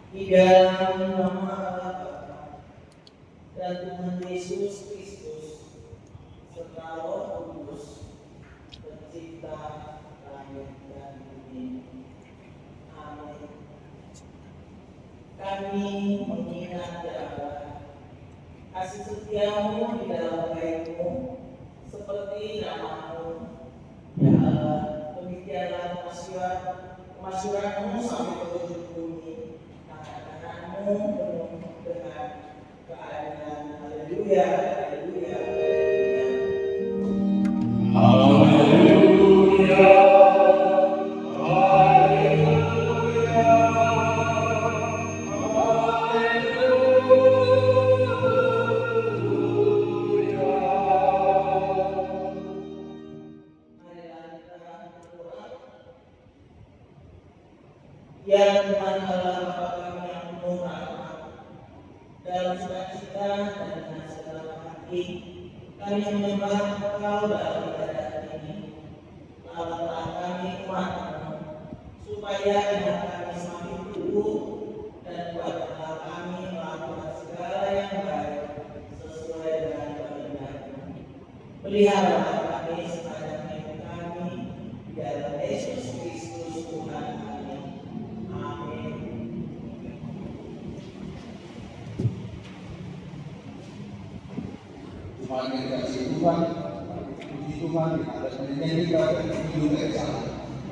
Di dalam nama Allah Bapa dan Tuhan Yesus Kristus serta Roh Kudus, Pencipta langit dan bumi. Amin. Kami mengingat ya Allah, kasih setiamu di dalam baik-Mu seperti namamu. Ya Allah, demikianlah kemasyuran-Mu sampai ke ujung bumi. Anak-anak-Mu penuh dengan keadilan. Haleluya, haleluya, haleluya. Ya Tuhan Allah Bapa kami yang penuh rahmat, dalam sukacita dan dengan segala hati kami menyembah Engkau dalam ibadah ini. Tolonglah kami umat-Mu supaya iman kami semakin teguh dan kuatkanlah kami melakukan segala yang baik sesuai dengan kehendak-Mu. Peliharalah kami sepanjang hidup kami di dalam Yesus Kristus Tuhan kami. Amin. Tuhan yang dikasihi Tuhan, puji Tuhan ada menyanyikan hidup Esa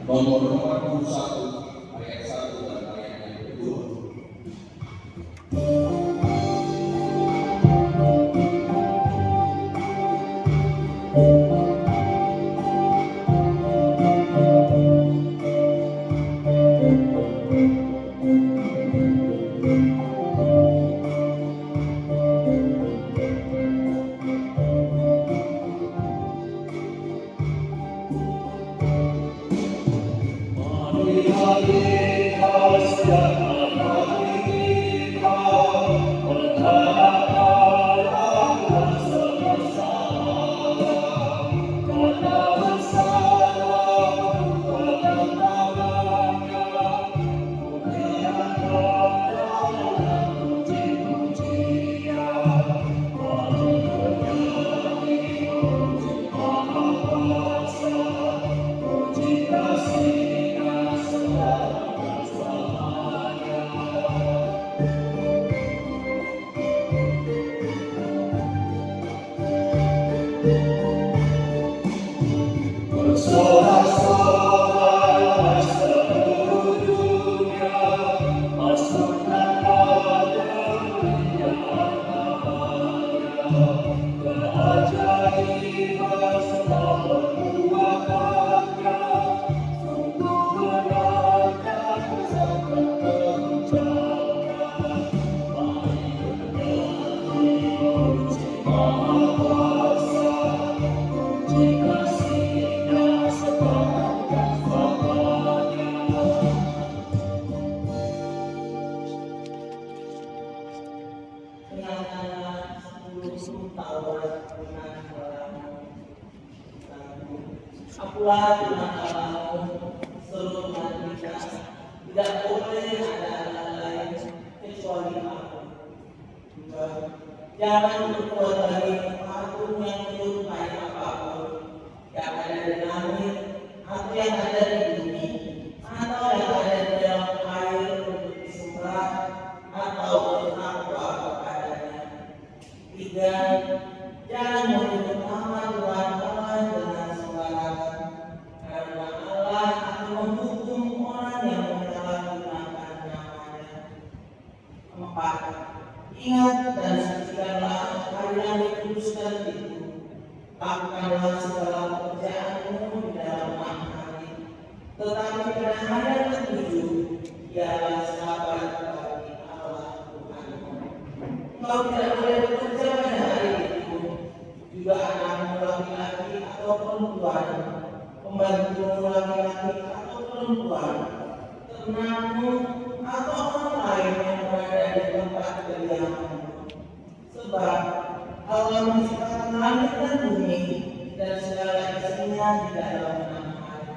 nomor 41 ayat 1 dan ayat yang kedua. Akulah Tuhan Allahmu, seluruh umat kita, tidak boleh ada Allah lain kecuali Aku. Jangan berbuat lagi patung yang menyerupai apapun yang ada di langit atau yang ada di bumi atau yang ada di dalam air untuk disembah atau bertakwa kepadanya. 3. Jangan menyebut nama Tuhan Allah dengan sembarangan, karena Allah akan menghukum orang yang menyalahgunakan namanya. 4. Ingat dan sucikanlah hari yang dikuduskan itu. Lakukanlah segala pekerjaanmu di dalam 6 hari. Tetapi pada hari yang ke-7 ialah Sabat bagi Allah Tuhanmu. Engkau tidak boleh bekerja pada hari itu, juga anakmu laki-laki atau perempuan, pembantumu laki-laki atau perempuan, ternakmu atau orang lain yang berada di tempat kediamanmu. Sebab Allah menciptakan langit dan bumi dan segala isinya di dalam 6 hari.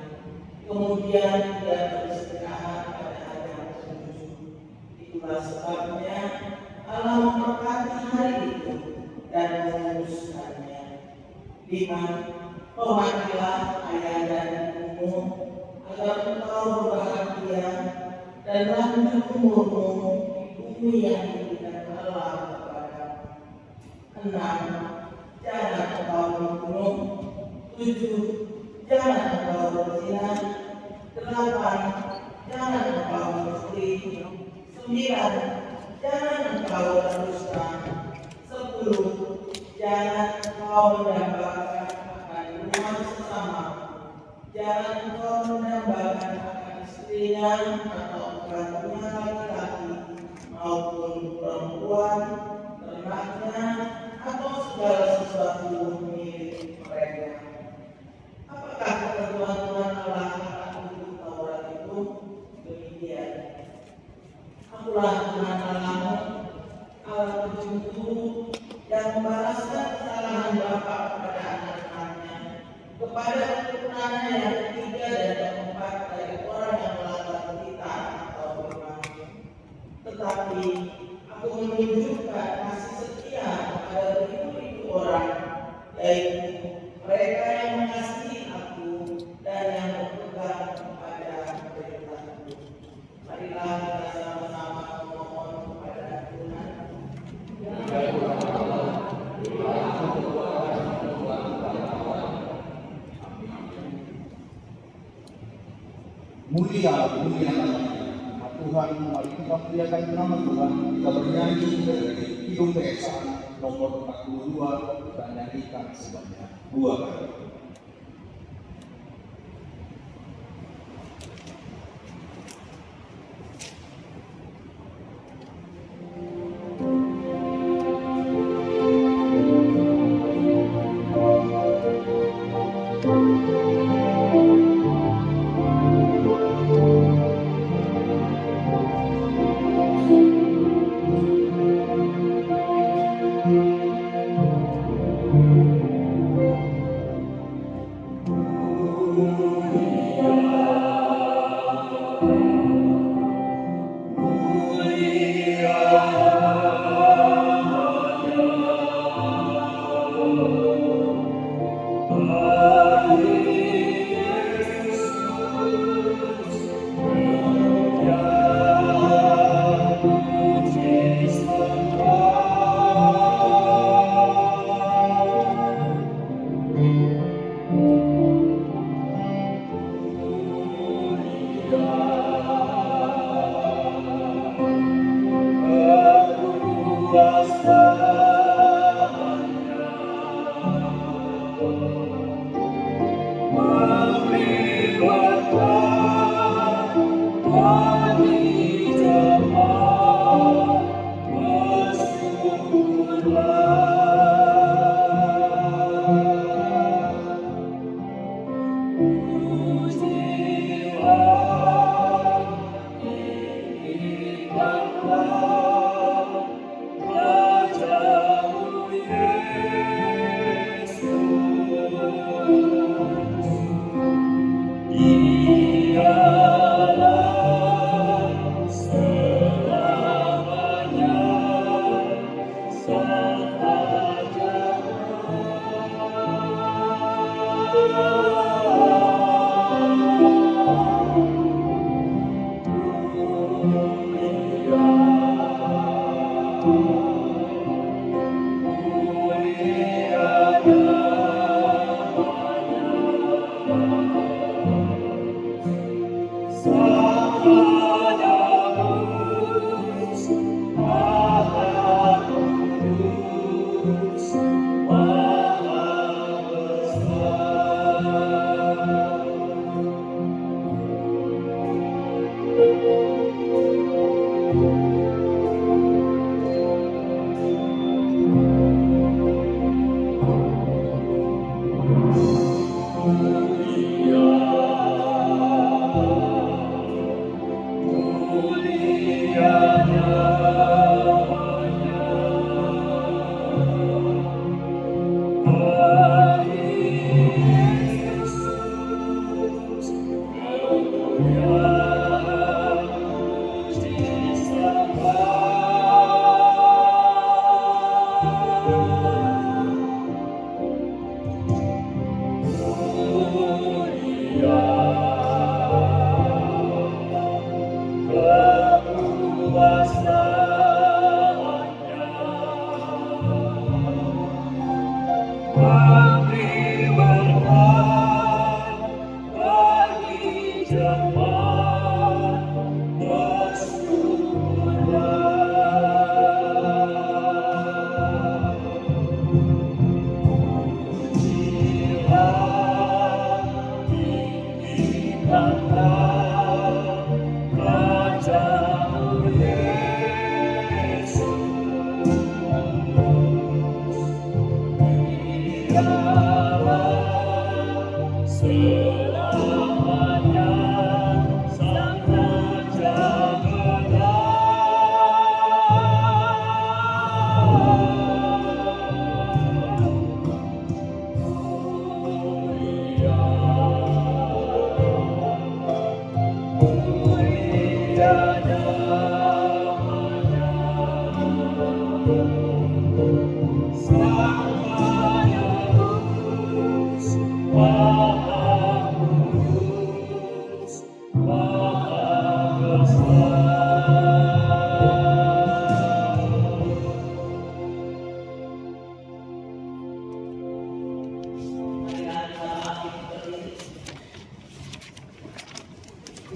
Kemudian Dia beristirahat pada hari yang ke-7. Itulah Iman, hormatilah ayah dan ibumu, agar engkau berbahagia dan lanjut umurmu di bumi yang diberikan Allah kepadamu. 6. Jangan engkau membunuh. 7. Jangan engkau berzina. 8. Jangan engkau mencuri. 9. Jangan engkau berdusta. 10. Jangan engkau mendambakan akan rumah sesama. Jangan engkau mendambakan akan istrinya atau pembantunya laki-laki maupun perempuan, ternaknya, atau segala sesuatu milik mereka. Apakah ketentuan Tuhan Allah akan hukum Taurat itu? Demikian. Akulah Tuhan Allahmu, Allah penjuru, yang membalaskan kesalahan bapa kepada anak-anaknya, kepada keturunannya yang ketiga dan keempat dari orang yang melanggar perintah atau firman-Mu. Tetapi aku menunjukkan kasih setia kepada beribu-ribu orang, yaitu mereka yang mengasihi aku dan yang berpegang kepada perintah-Mu. Marilah kita sama-sama memohon kepada Tuhan. Mulia namanya. Tuhan, mari kita muliakan nama Tuhan. Kita bernyanyi dari Kidung Desa nomor 42 dan nyanyikan sebanyak 2 kali.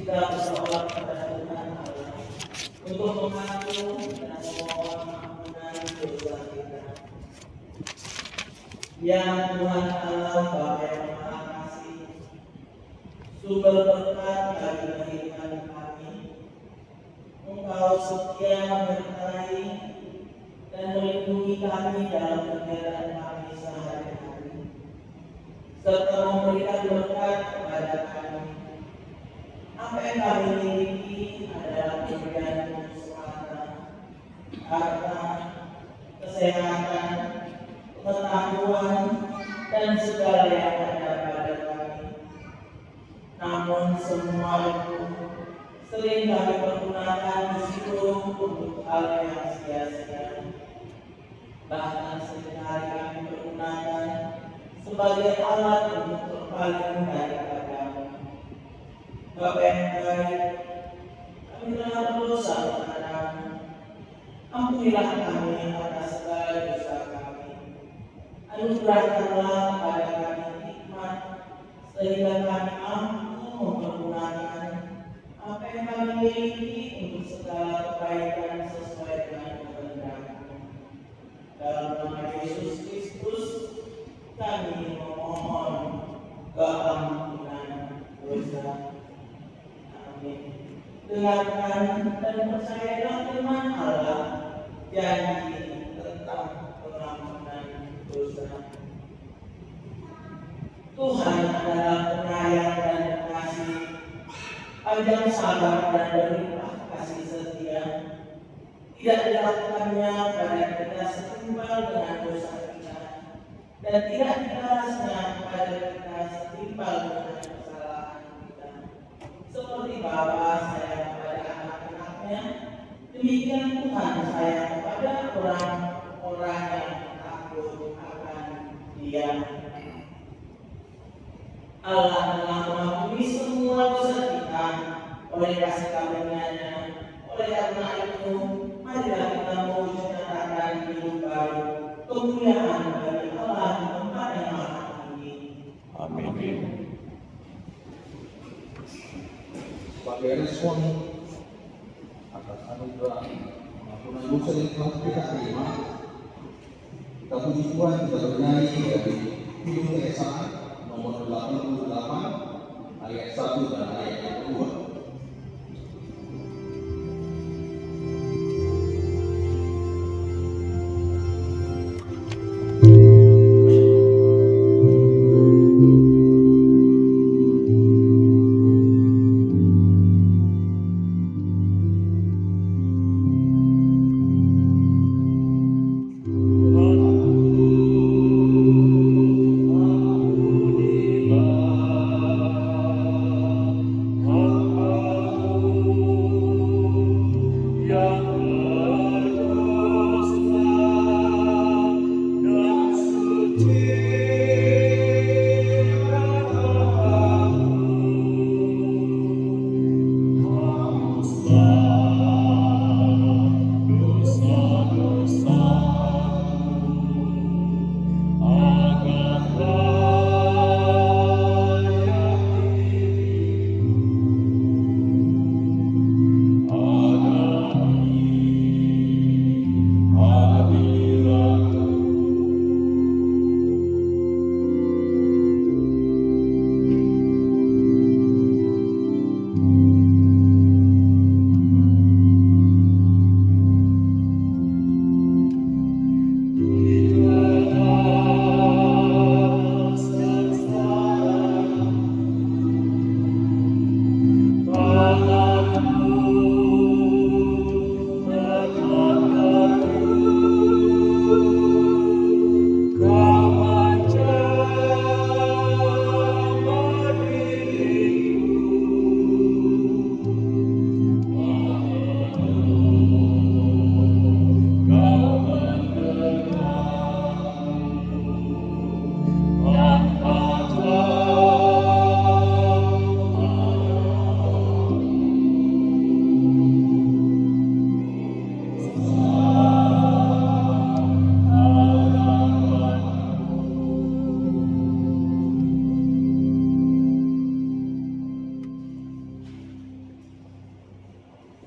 Kita berdoa kepada Tuhan Allah untuk mengampuni dan memohon ampunan dosa kita. Ya Tuhan Allah Bapa yang Maha Kasih, sumber berkat bagi kehidupan kami, Engkau setia menyertai dan melindungi kami dalam kegiatan kami sehari-hari, serta memberikan berkat kepada kami. Apa yang kami miliki adalah pemberian semata, harta, kesehatan, pengetahuan, dan segala yang ada pada kami. Namun semua itu sering kami pergunakan justru untuk hal yang sia-sia. Bahkan seringkali kami pergunakan sebagai alat untuk berpaling dari agama. Bapa yang baik, kami telah berdosa kepadamu. Ampunilah kami atas segala dosa kami. Anugerahkanlah pada kami hikmat sehingga kami mampu mempergunakan apa yang kami miliki untuk segala kebaikan sesuai dengan kehendak-Mu. Dalam nama Yesus Kristus, kami memohon keampunan dosa. Dengarkan dan percayalah firman Allah, janji tentang pengampunan dosa. Tuhan adalah penyayang dan pengasih, panjang sabar dan berlimpah kasih setia. Tidak dilakukannya pada kita setimpal dengan dosa kita, dan tidak dibalasnya pada kita setimpal dengan kesalahan kita. Seperti Bapa sayang kepada anak-anaknya, demikian Tuhan sayang kepada orang-orang yang takut akan Dia. Allah telah mengampuni semua dosa kita oleh kasih karunia-Nya. Oleh karena itu, marilah kita mewujudkan hidup baru, kemuliaan bagi Allah di tempat yang maha tinggi. Amin. Sebagai respon atas anugerah pengampunan dosa yang telah kita terima, kita puji Tuhan, kita bernyanyi dari Himne Keresahan nomor 88 ayat 1 dan ayat 2. Ampunilah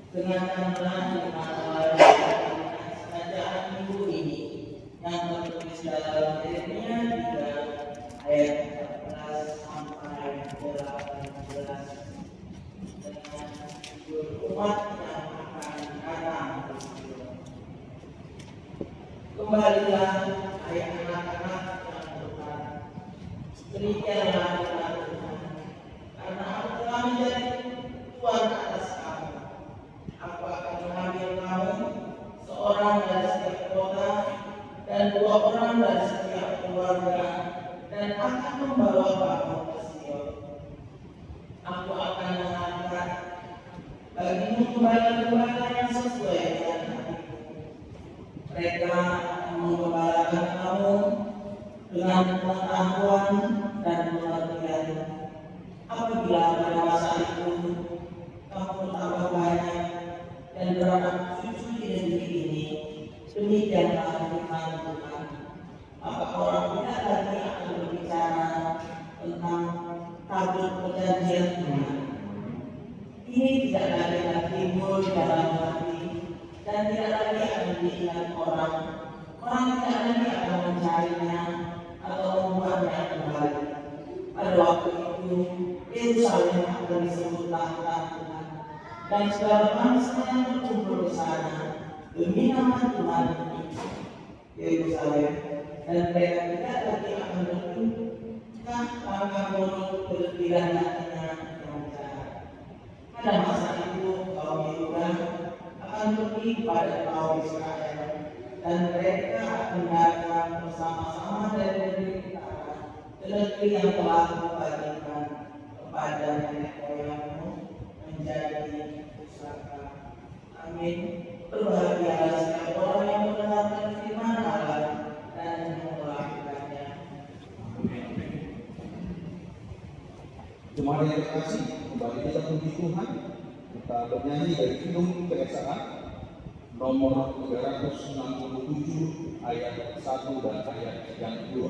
Kenakanlah dengan kerajaan minggu ini yang tertulis dalam Yeremia 3 ayat 14 sampai 18 dengan judul umat yang akan datang. Kembalilah hai anak-anak yang berkat, demikianlah firman Tuhan, karena aku telah menjadi Tuhan atas kamu. Aku akan mengambil kamu, seorang dari setiap kota dan 2 orang dari setiap keluarga, dan akan membawa kamu ke Sion. Aku akan mengangkat bagimu gembala-gembala yang sesuai dengan hatimu. Mereka akan menggembalakan kamu dengan pengetahuan dan pengertian. Apabila pada masa itu kamu tambah banyak dan beranak cucu di negeri ini, demikianlah firman Tuhan, maka orang tidak lagi akan berbicara tentang tabut perjanjian Tuhan. Ini tidak lagi timbul dalam hati dan tidak lagi akan diingat orang. Orang tidak lagi akan mencarinya atau membuatnya kembali. Pada waktu itu Yerusalem akan disebut tahta Tuhan, dan segala bangsa yang berkumpul di sana demi nama Tuhan Yerusalem, dan mereka tidak lagi akan bertingkah langkah buruk berlebihan hatinya yang jahat. Pada masa itu kaum Yehuda akan pergi pada kaum Israel, dan mereka akan datang bersama-sama dari negeri utara ke negeri yang telah kubagikan kepada nenek moyangmu menjadi pusaka. Amin. Berbahagialah setiap orang yang mendengarkan firman Allah dan yang melakukannya. Jemaat yang terkasih, kembali kita puji Tuhan. Kita bernyanyi dari Kidung Keesaan nomor 367 ayat 1 dan ayat yang 2.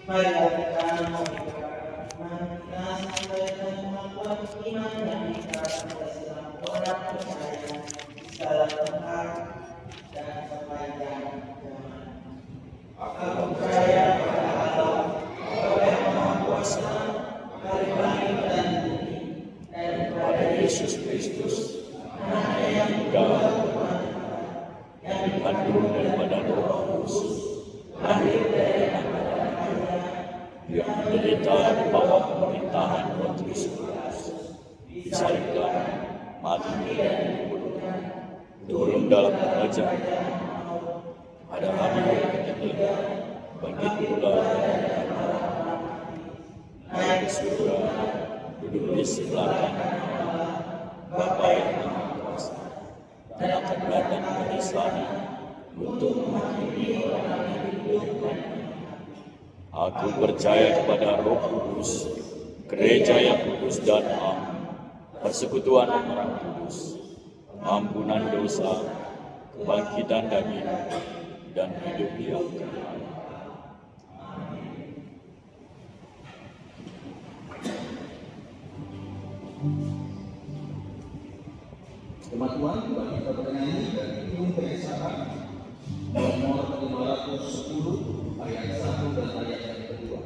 Mari kita mengikat kita sampaikan kemampuan iman dan kita dalam orang percaya dalam tempat dan sepanjang zaman. Aku percaya pada Allah, Bapa yang Maha Kuasa, Hari langit dan bumi, dan kepada Yesus Kristus, Anaknya yang tunggal Tuhan, yang dikandung daripada Roh Kudus, lahir dari anak Maria, yang menderita di bawah pemerintahan Pontius Pilatus, disalibkan, mati dan dikuburkan, turun dalam kerajaan pada hari yang ketiga, bangkit pula dari antara mati, naik ke surga, duduk di sebelah kanan Allah, Bapa yang Maha Kuasa, dan akan datang dari sana untuk menghakimi orang yang hidup dan mati. Aku percaya kepada Roh Kudus, gereja yang kudus dan am, persekutuan orang kudus, ampunan dosa, kebangkitan daging, dan hidup yang kekal. Teman-teman, kembali kita bernyanyi dari Himne Keresahan nomor 510 ayat 1 dan ayat yang kedua.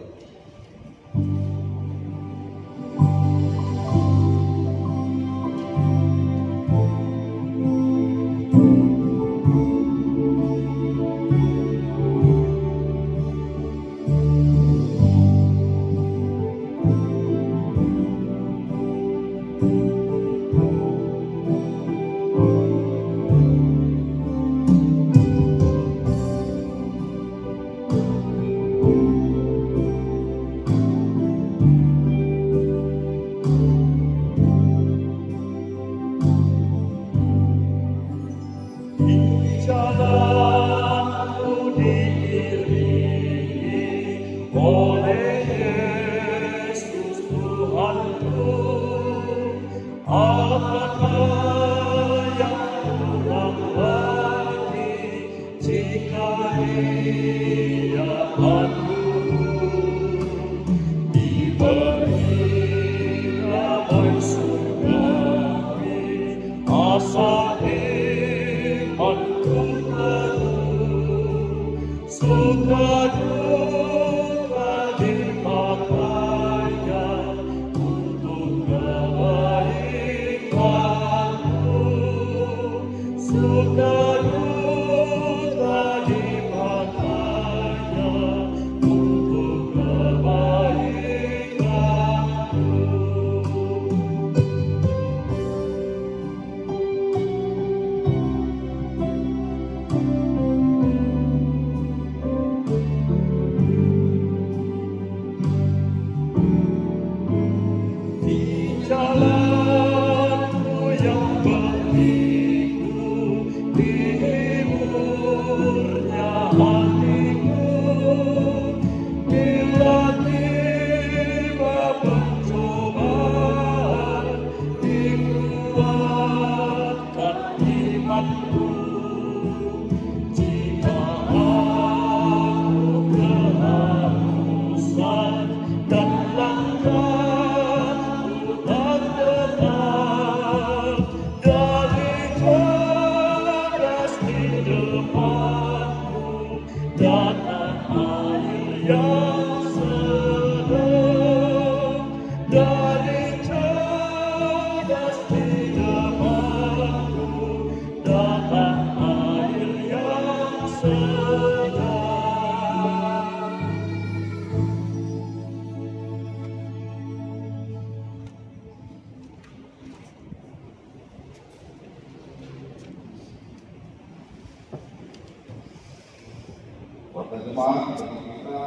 Waktu jemaat kita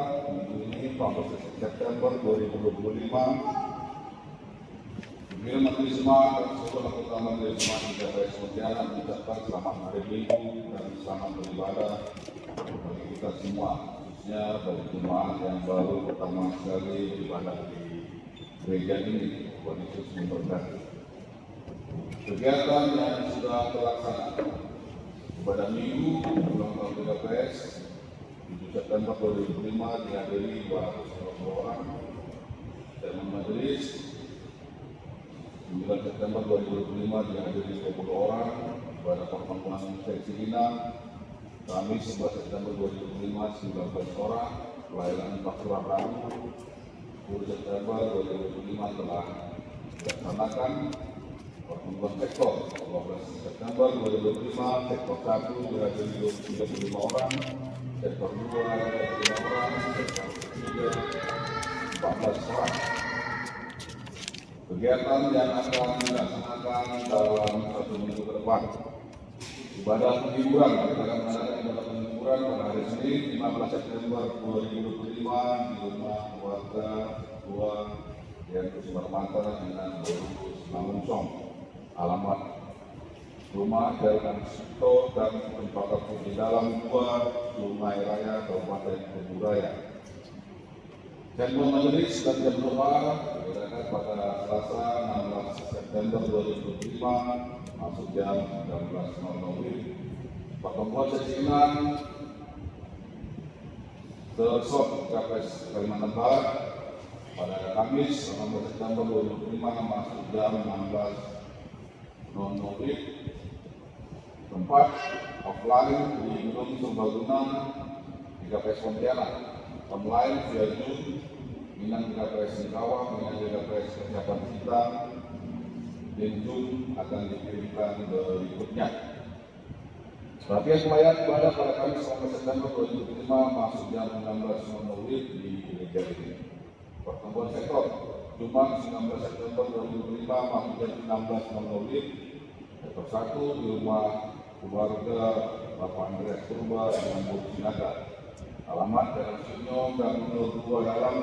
ini 14 September 2025, Pimpinan Majelis Jemaat dan Sekolah Utama Majelis Jemaat di Jakarta Pontianak mengucapkan selamat hari Minggu dan selamat beribadah bagi kita semua, khususnya bagi jemaat yang baru pertama sekali beribadah di gereja ini. Tuhan Yesus memberkati. Kegiatan yang sudah terlaksana pada Minggu ulang tahun 13 7 September 2005 dihadiri 220 orang. Chairman Majelis 9 September 2025 dihadiri 20 orang pada pertemuan seksi Inang. Kamis 11 September 2005 19 orang, pelayanan faktura baru 10 September 2005 telah dilaksanakan. Pertemuan sektor 12 September 2005 sektor 1 dihadiri 35 orang, sektor 2 35 orang, sektor 3 14 orang. Kegiatan yang akan dilaksanakan dalam 1 minggu ke depan. Ibadah penghiburan, kita akan mengadakan ibadah penghiburan pada hari Senin 15 September 2025 di rumah keluarga tua yang Sumarmata dengan Mangunsong. Alamat rumah Jalan Sito dan tempat di dalam Gua Sungai Raya Kabupaten Kuburaya. Jadwal majelis dan jam doa diadakan pada Selasa 16 September 2025 masuk jam 19.00. Pertemuan seksi Inang Sersot KPS Kalimantan Barat pada Kamis 16 September 2025 masuk jam 16.00. Tempat offline di Gedung Serbaguna di KPS Pontianak, online via Zoom, Minang di KPS Singkawang, Minang di KPS Kecamatan Kita, dan Zoom akan dikirimkan berikutnya. Latihan pelayanan ibadah pada Kamis 19 September 2005 masuk jam 16.00 di gereja ini. Pertemuan sektor Jumat 19 September 2005 masuk jam 16.00. Sektor 1 di rumah keluarga Bapak Andreas Purba dengan Budi Sinaga. Alamat Jalan Sunyong dan Menur 2 dalam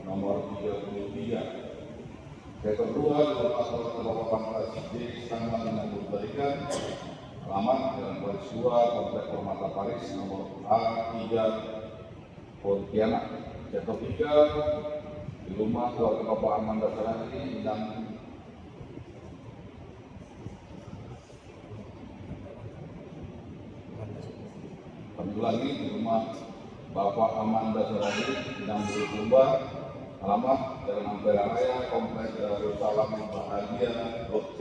nomor 33. Sektor 2 di rumah keluarga Bapak Fantasi J. sama dengan Burikan. Alamat Jalan Paris 2, Komplek Permata Paris nomor A3 Pontianak. Sektor 3 di rumah keluarga Bapak Amanda Sarani dan lagi di rumah Bapak Amanda Sarani dan Bulukumba. Alamat Jalan Ampera Raya Komplek Darussalam Bahagia Blok C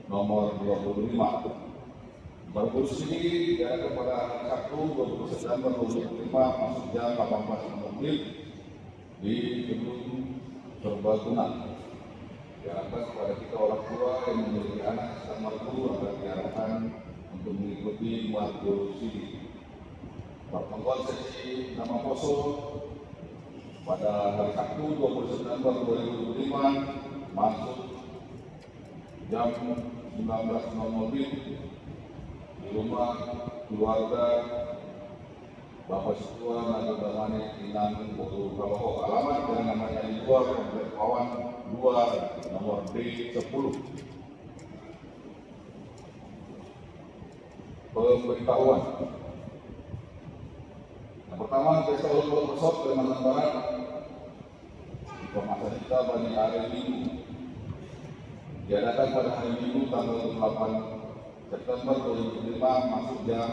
nomor 25. Berkursi ini diadakan pada Sabtu 20 September 2005 masuk jam 18.00 di Gedung Serbaguna. Diharapkan kepada kita orang tua yang memiliki anak sedang mertu agar diarahkan untuk mengikuti kursi. Pertemuan seksi nama Poso pada hari Sabtu 20 September 2005 masuk jam 19.00 di rumah keluarga Bapak Situa Naga Manik Inang Bogor Kaloho. Alamat dan namanya di luar Komplek Kawan 2 nomor D10. Pemberitahuan. Yang pertama, Pesta Ulang Resort Kalimantan Barat. Informasi kita pada hari Minggu diadakan pada hari Minggu tanggal 8 September 2005 masuk jam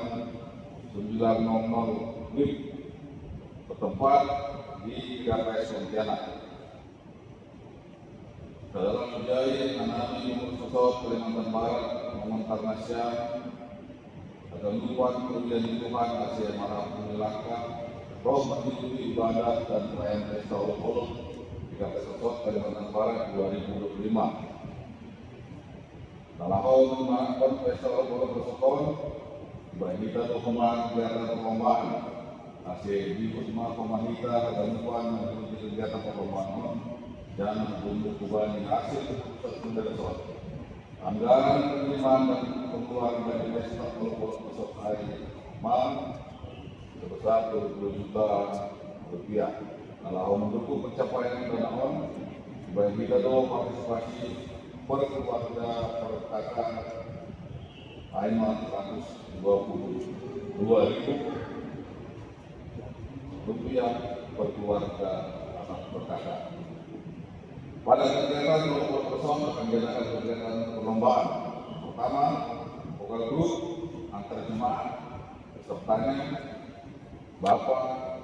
9.00 WIB bertempat di KPS Pontianak. Saudara Sujai, anak Minggu Resort Kalimantan Barat mengontarnasya gangguan kerugian lingkungan hasil marah penilaka roh mengikuti ibadah dan perayaan Pesta Ulang di KPS Resort Kalimantan Barat 2025. Dalam melakukan Pesta Ulang Resort Bahita Dokumen kegiatan perlombaan hasil di Wisma Pemahita gangguan mengikuti kegiatan perlombaan dan untuk kubani hasil keputusan resort. Anggaran penerimaan dan pengeluaran dari Pesta Ulang Resort hari Malam sebesar 20 juta rupiah. Kalau mendukung pencapaian dana baik kita doa partisipasi per keluarga perkataan Aiman 122.000 rupiah per keluarga anak berkakak. Pada kegiatan kelompok person akan diadakan kegiatan perlombaan. Pertama, vokal grup antar jemaat pesertanya Bapak,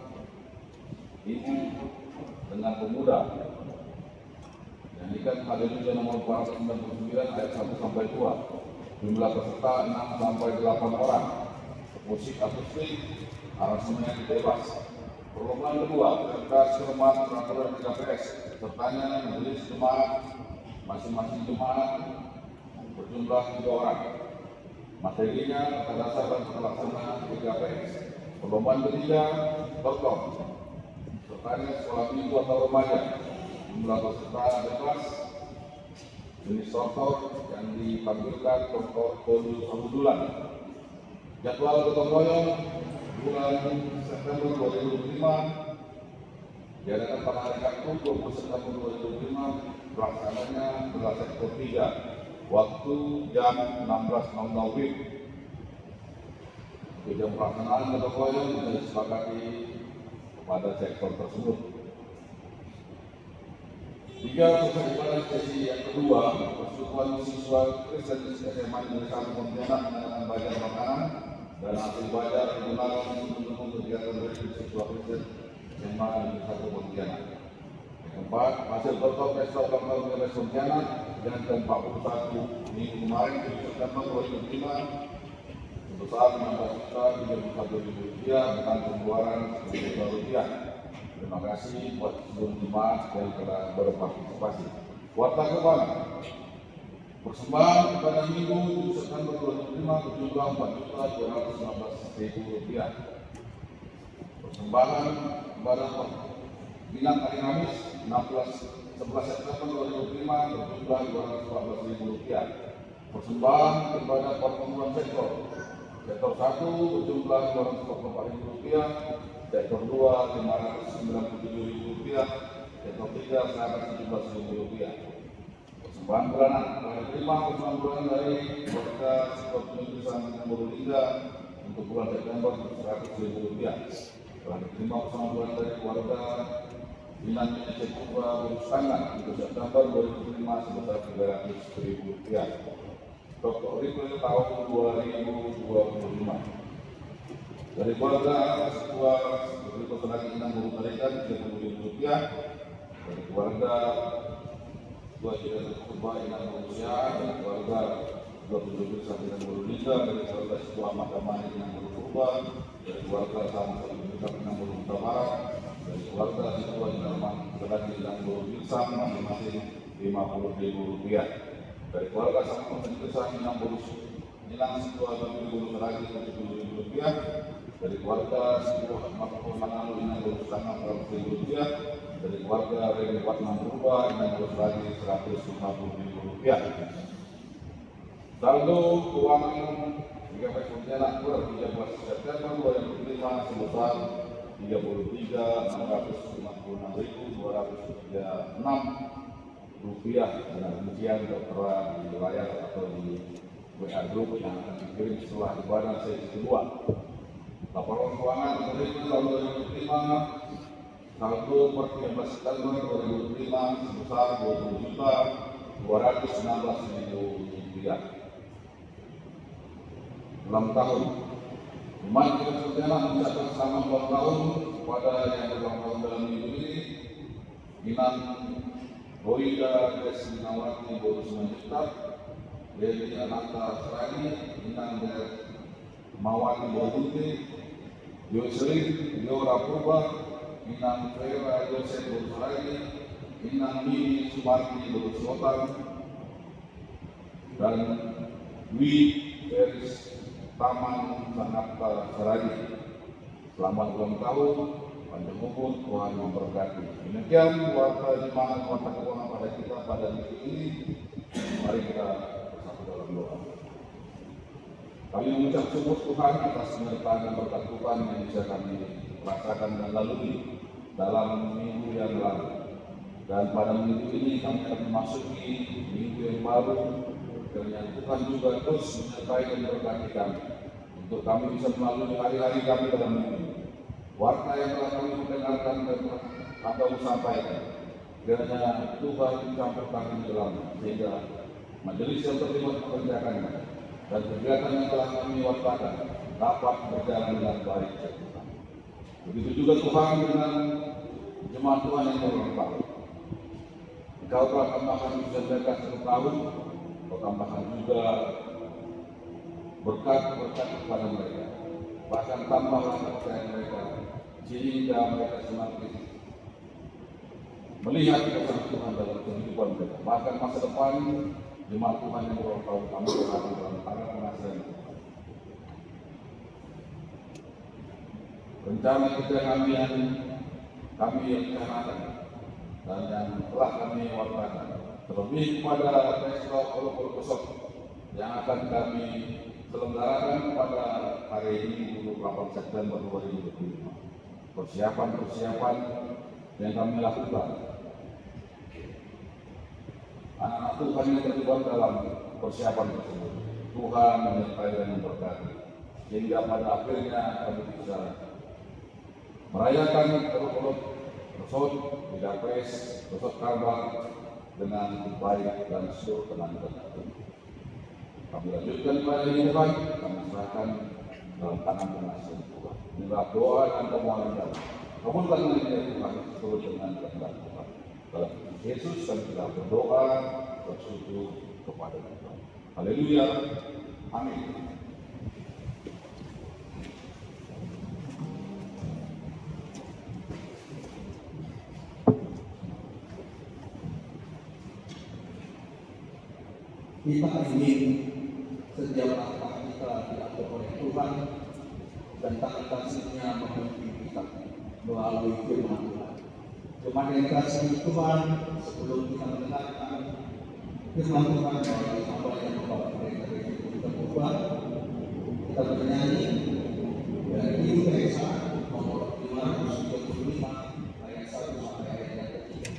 Ibu, dengan pemuda. Nyanyikan Haleluya nomor 499 ayat 1 sampai 2. Jumlah peserta 6 sampai 8 orang. Musik akustik, aransemen bebas. Perlombaan kedua, cerdas cermat peraturan KPS. Sertanya majelis jemaat, masing-masing jemaat berjumlah 3 orang. Materinya tata dasar dan pelaksanaan KPS. Perlombaan ketiga, doktor. Sertanya sekolah minggu atau remaja. Jumlah peserta bebas. Jenis doktor yang ditampilkan doktor Kolu Sabudulan. Jadwal gotong royong bulan September 2005 diadakan pada hari Sabtu 20 September 2005. Pelaksananya adalah sektor 3, waktu jam 16.00 WIB. Jam pelaksanaan gotong royong bisa disepakati pada sektor tersebut. 3. Selesai ibadah sesi yang kedua, persetujuan siswa Kristen SMA Negeri 1 Pontianak mengadakan bazar makanan dan hasil bazar digunakan untuk mendukung kegiatan dari siswa Kristen SMA Negeri 1 Pontianak. Yang keempat, hasil berkat pesta ulang tahun Negeri Pontianak yang ke-41 minggu kemarin 7 September 2005 sebesar Rp16.031.000 dengan pengeluaran Rp10.000. Terima kasih buat seluruh jemaat yang telah berpartisipasi. Warta keuangan persembahan pada Minggu 7 September 2005 berjumlah Rp4.219.000. Persembahan pada Minang hari Kamis 11 September 2005 berjumlah Rp214.000. Persembahan kepada pertemuan sektor 1 berjumlah Rp244.000, sektor 2 Rp597.000, sektor 3 Rp117.000. Persembahan bulanan persembahan bulanan dari warga sektor penulisan Purbalingga untuk bulan September Rp100.000. Telah diterima persembahan bulanan dari warga Minang Cekupa Berustangan untuk September 2005 sebesar Rp300.000. Dr. Ripple tahun 2025. Dari keluarga Ketua Berikut Tenaga Inang Guru Tarikan Rp30.000. Dari keluarga Ketua Tidak Ketua Inang Guru Syah. Dari keluarga Ketua Penduduk Sampai Inang Guru Liga. Dari keluarga Ketua Mahkamah Inang Guru Purba. Dari keluarga Sama Penduduk Inang Guru Utara. Dari keluarga Ketua Tenaga Inang Guru Birsam masing-masing Rp50.000. Dari keluarga Sama Penduduk Inang Guru Inang Ketua Guru Terakhir Rp70.000. Dari keluarga Sebuah Makhluk Mangalu Inang Guru Setengah Rp100.000. Dari keluarga Reni Watman Purba Inang Guru lagi Rp150.000. Saldo keuangan GKP Pontianak per 13 September 2005 sebesar Rp336.236 dengan rincian tertera di layar atau di WA Group yang akan dikirim setelah ibadah sesi kedua. Laporan keuangan pemerintah tahun 2005 saldo per 13 September 2005 sebesar Rp20.216.000. Ulang tahun Umat Kristen Pontianak mengucapkan selamat ulang tahun kepada yang berulang tahun dalam minggu ini. Minang Roida Desminawati Boru Semanjita, Dedi Ananta Serani, Minang Mawati Boruti, Yosri Yora Purba, Minang Vera Yosef Boruserani, Minang Mini Sumarti Borusotan, dan Wi Feris Taman Sanapta Serani. Selamat ulang tahun, panjang umur, Tuhan memberkati. Demikian warta jemaat warta keuangan pada kita pada minggu ini. Mari kita bersatu dalam doa. Kami mengucap syukur Tuhan atas penyertaan dan berkat Tuhan yang bisa kami rasakan dan lalui dalam minggu yang lalu. Dan pada minggu ini kami akan memasuki minggu yang baru. Dan Tuhan juga terus menyertai dan memberkati kami untuk kami bisa melalui hari-hari kami dalam minggu ini. Warta yang telah kami mendengarkan dan atau sampaikan, kiranya Tuhan campurkan di dalam sehingga majelis yang terlibat mengerjakannya dan kegiatan yang telah kami wartakan dapat berjalan dengan baik. Begitu juga Tuhan dengan jemaat Tuhan yang berulang tahun. Engkau telah tambahkan usia mereka 1 tahun, Kau tambahkan juga berkat-berkat kepada mereka. Bahkan tambahlah kepercayaan mereka, sehingga mereka semakin melihat kuasa Tuhan dalam kehidupan mereka. Bahkan masa depan jemaat Tuhan yang berulang tahun kami berharap dalam para penasihat Tuhan. Rencana kita kami yang rencanakan dan yang telah kami wartakan, terlebih pada pesta Holocaust yang akan kami selenggarakan pada hari ini 28 September 2025. Persiapan-persiapan yang kami lakukan, anak-anak Tuhan yang terlibat dalam persiapan tersebut, Tuhan menyertai dan memberkati, sehingga pada akhirnya kami bisa merayakan Holocaust, Budapest, Holocaust Kalbar dengan baik dan seluruh tenang dan hati. Kami lanjutkan pada ini Tuhan, kami serahkan dalam tangan penasihat Tuhan. Inilah doa dan permohonan kami. Kabulkan ini Tuhan seturut dengan kehendak Tuhan. Dalam Yesus kami telah berdoa bersujud kepada Tuhan. Haleluya. Amin. Kita ingin setiap langkah kita diatur oleh Tuhan dan tangan kasih-Nya memimpin kita melalui firman Tuhan. Jemaat yang kasih Tuhan, sebelum kita mendengarkan firman Tuhan melalui hamba yang membawa mereka kita berubah, kita bernyanyi dari Injil Yesaya nomor 535 ayat 1 sampai ayat yang ketiga.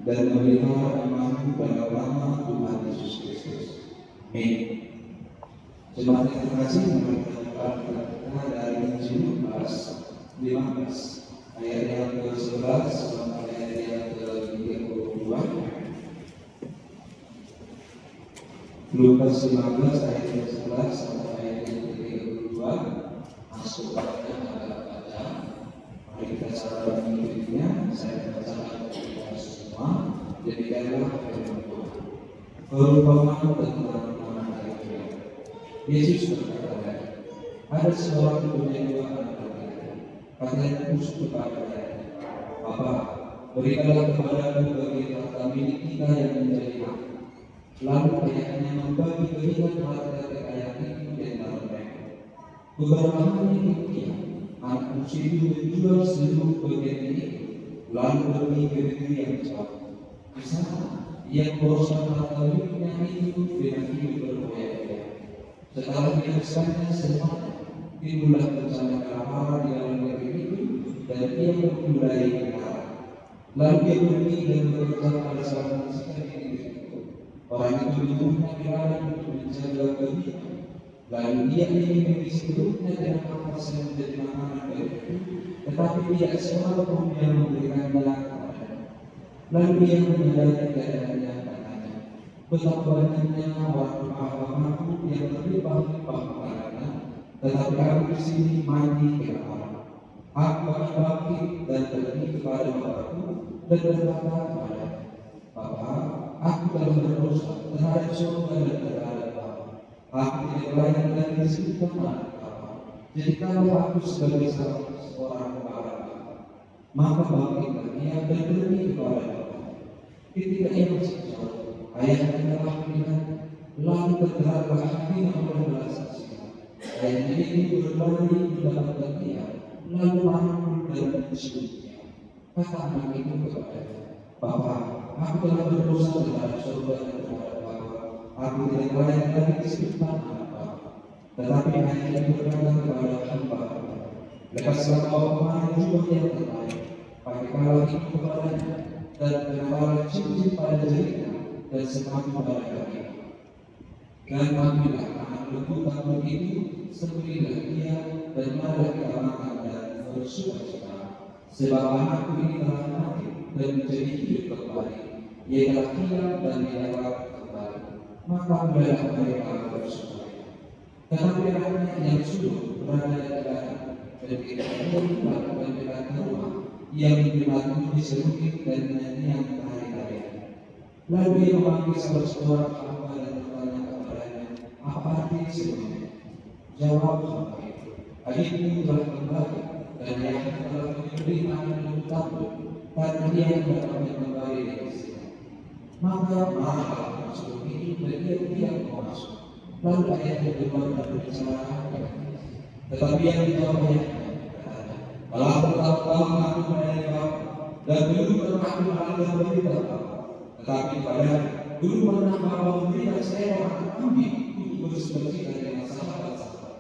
dan memelihara imanmu pada nama Tuhan Yesus Kristus. Amin. Jemaat yang terkasih, mari kita buka dari Injil Lukas 15 ayat yang ke-11 sampai ayat yang ke-32. Lukas 15 ayat yang ke-11 sampai ayat yang ke-32. Masuk pada baca. Mari kita sama mengikutinya. Saya bacakan kepada kita semua. Demikianlah firman Tuhan. Perumpamaan tentang anak laki-laki. Yesus berkata, ada seorang punya dua anak laki-laki. Katanya Yesus kepadanya, Bapa, berikanlah kepadaku bagian harta milik kita yang menjadi hak. Lalu ayahnya membagi bagian harta kekayaan itu di antara mereka. Beberapa hari kemudian, anak bungsu itu menjual seluruh bagian itu, lalu pergi ke negeri yang jauh. Di sana, ia memboroskan harta miliknya itu dengan hidup berfoya-foya. Setelah dihabiskannya semuanya, timbullah bencana kelaparan di dalam negeri itu, dan ia memulai berharap. Lalu dia pergi dan bekerja pada seorang manusia di negeri itu. Orang itu menyuruhnya ke ladang untuk menjaga baginya. Lalu dia ingin memberi seluruhnya dengan apa yang menjadi makanan baginya, tetapi tidak seorang yang memberikannya kepadanya. Lalu dia menyadari keadaannya, katanya, betapa banyaknya warga-wargaku yang berlimpah-limpah kepadanya, tetapi aku di sini mati kelaparan. Aku akan bangkit dan pergi kepada bapakku dan berkata kepadanya, Bapa, aku telah berdosa terhadap surga dan terhadap Bapa. Aku tidak layak lagi disebutkan anak Bapa. Jadi kalau aku sebagai seorang kepala Bapa, maka bangkitlah ia dan pergi kepada Bapa. Ketika ia masih jauh, ayahnya telah melihat, lalu tergeraklah hatinya oleh belas kasihan. Ayahnya ini berlari mendapatkan dia, lalu merangkul dan menciumnya. Kata anak itu kepadanya, Bapa, aku telah berdosa terhadap surga dan terhadap Bapa. Aku tidak layak lagi disebutkan anak Bapa. Tetapi ayahnya berkata kepada hamba-hamba, lepaslah kau kemana jubah yang terbaik, pakaikanlah itu kepadanya, dan kenapalah cincin pada jarinya, dan sepatu pada kakinya. Dan ambillah anak lembu itu, sembelihlah dia, dan marilah kita makan dan bersuka-cita. Sebab anakku ini telah mati dan menjadi hidup kembali. Ia telah hilang dan ia dapat kembali. Maka mulailah mereka bersuka-cita. Tetapi anaknya yang sudah berada di dalam dan tidak pulang dan dekat rumah, ia menerima di serukit dan nyanyian hari-hari. Lalu ia memanggil saudara hamba dan bertanya kepadanya, apa arti semuanya? Jawab hamba itu, adikmu telah kembali dan ayahnya telah memberi anak yang takut karena dia mendapatkan kembali dari sini. Maka marahlah masuk itu dan dia tidak mau masuk. Lalu ayahnya keluar dan berbicara kepadanya. Tetapi yang dijawab ayahnya, katanya, telah bertahun-tahun aku melayani Bapa dan belum pernah aku mengalami berita Bapa. Tetapi pada dulu pernah Bapa memberikan saya orang kambing untuk bersuka-cita dengan sahabat-sahabat.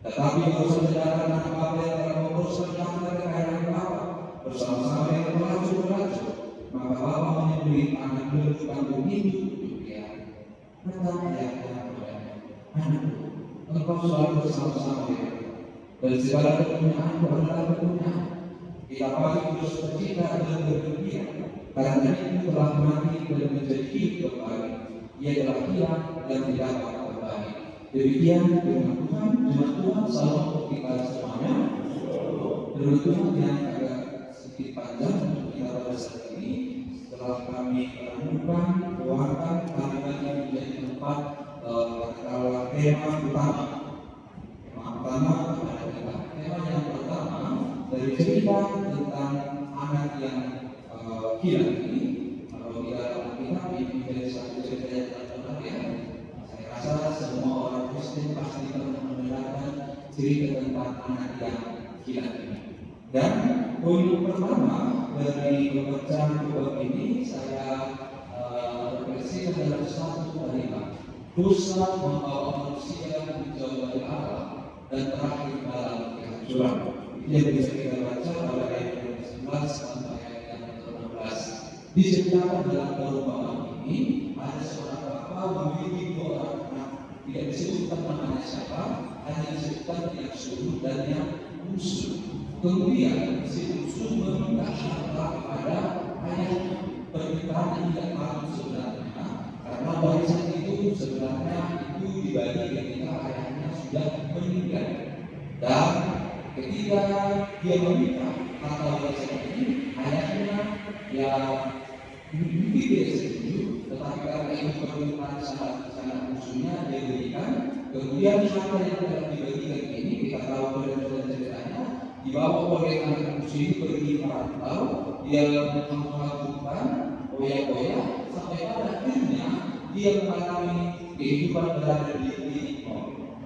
Tetapi kalau saudara anak Bapa yang telah menguruskan harta kekayaan Bapa bersama-sama dengan pelacur-pelacur, maka Bapa menyembelih anak lembu kambing itu untuk dia. Kata ayahnya kepadanya, anakku, engkau selalu bersama-sama dengan dan segala kepunyaanmu adalah kepunyaan. Kita pasti bersuka-cita dan bergembira karena itu telah mati dan menjadi hidup kembali. Ia telah hilang dan didapat kembali. Demikian firman Tuhan. Firman Tuhan salam untuk kita semuanya. Firman Tuhan yang agak sedikit panjang untuk kita pada saat ini. Setelah kami menemukan, keluarkan, kalimat yang menjadi tempat tema utama. Tema yang pertama dari cerita tentang anak yang hilang ini. Kalau di dalam Alkitab ini menjadi satu cerita yang terkenal ya. Saya rasa semua orang Kristen pasti pernah mendengarkan cerita tentang anak yang hilang ini. Dan poin pertama dari pembacaan bab ini saya refleksi dalam satu kalimat. Dosa membawa manusia menjauh dari Allah dan terakhir dalam kehancuran. Ini yang bisa kita baca pada ayat 19 sampai ayat 16. Di Diceritakan dalam perumpamaan ini ada seorang bapak memiliki 2 orang anak, tidak disebutkan namanya siapa, hanya disebutkan yang sulung dan yang bungsu. Kemudian si bungsu meminta harta kepada ayahnya, permintaan yang tidak tahu sebenarnya, karena warisan itu sebenarnya itu dibagi ketika ayahnya sudah meninggal. Dan ketika dia meminta harta warisan ini, ayahnya mungkin dia setuju, tetapi karena ini permintaan sangat musuhnya dia berikan. Kemudian harta yang telah dibagikan ini kita tahu dari ceritanya dibawa oleh anak musuh ini pergi merantau, dia melakukan oya-oya sampai pada akhirnya dia mengalami kehidupan berada di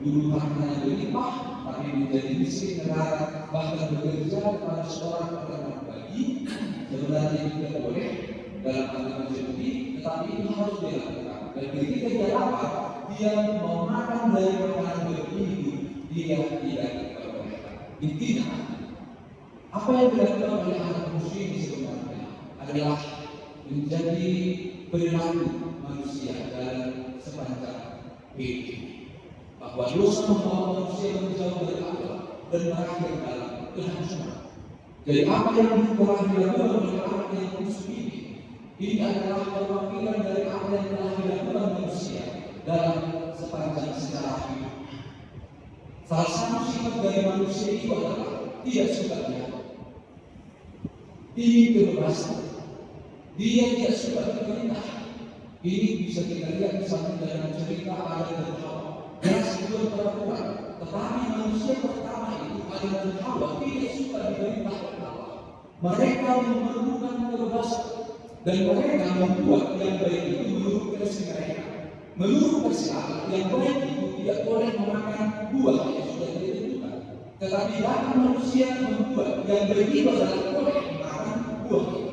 dulu hartanya berlimpah tapi menjadi miskin negara, bahkan bekerja kepada seorang peternak babi. Sebenarnya tidak boleh dalam agama Yahudi, tetapi itu harus dilakukan. Dan ketika dia lapar, dia mau makan dari makanan berhidu, dia tidak diperbolehkan. Intinya, apa yang dilakukan oleh anak muslim sebenarnya adalah menjadi perilaku manusia dalam sepanjang hidup. Bahwa dosa membawa manusia menjauh dari Allah dan berakhir dalam kehancuran. Jadi apa yang telah dilakukan oleh anak yang musuh ini adalah perwakilan dari apa yang telah dilakukan manusia dalam sepanjang sejarah hidup. Salah satu sifat dari manusia itu adalah tidak suka diatur, ingin kebebasan, dia tidak suka diperintah. Ini bisa kita lihat misalnya dalam cerita Adam dan Hawa. Keras itu perempuan, tetapi manusia pertama itu Adam dan Hawa tidak suka diperintah oleh Allah. Mereka memerlukan kebebasan dan mereka membuat yang baik itu menurut versi mereka. Menurut versi Allah, yang baik itu tidak boleh memakan buah yang sudah ditentukan. Tetapi bahkan manusia membuat yang baik itu adalah boleh memakan buah itu.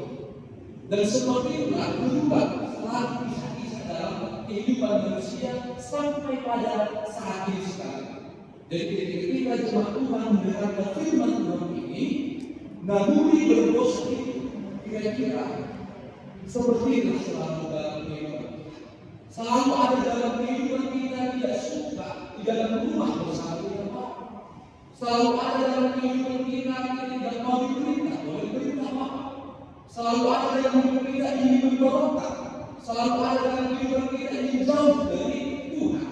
Dan seperti itulah berubah selalu kisah-kisah dalam kehidupan manusia sampai pada saat ini sekarang. Jadi ketika jemaat Tuhan mendengarkan firman Tuhan ini, naluri berdosa itu kira-kira seperti itu selalu dalam kehidupan. Selalu ada dalam kehidupan kita tidak suka di dalam rumah bersama kita. Selalu ada dalam kehidupan kita tidak mau diperintah oleh perintah apa. Selalu ada dalam kehidupan kita ingin memberontak. Selalu ada dalam kehidupan kita ingin jauh dari Tuhan.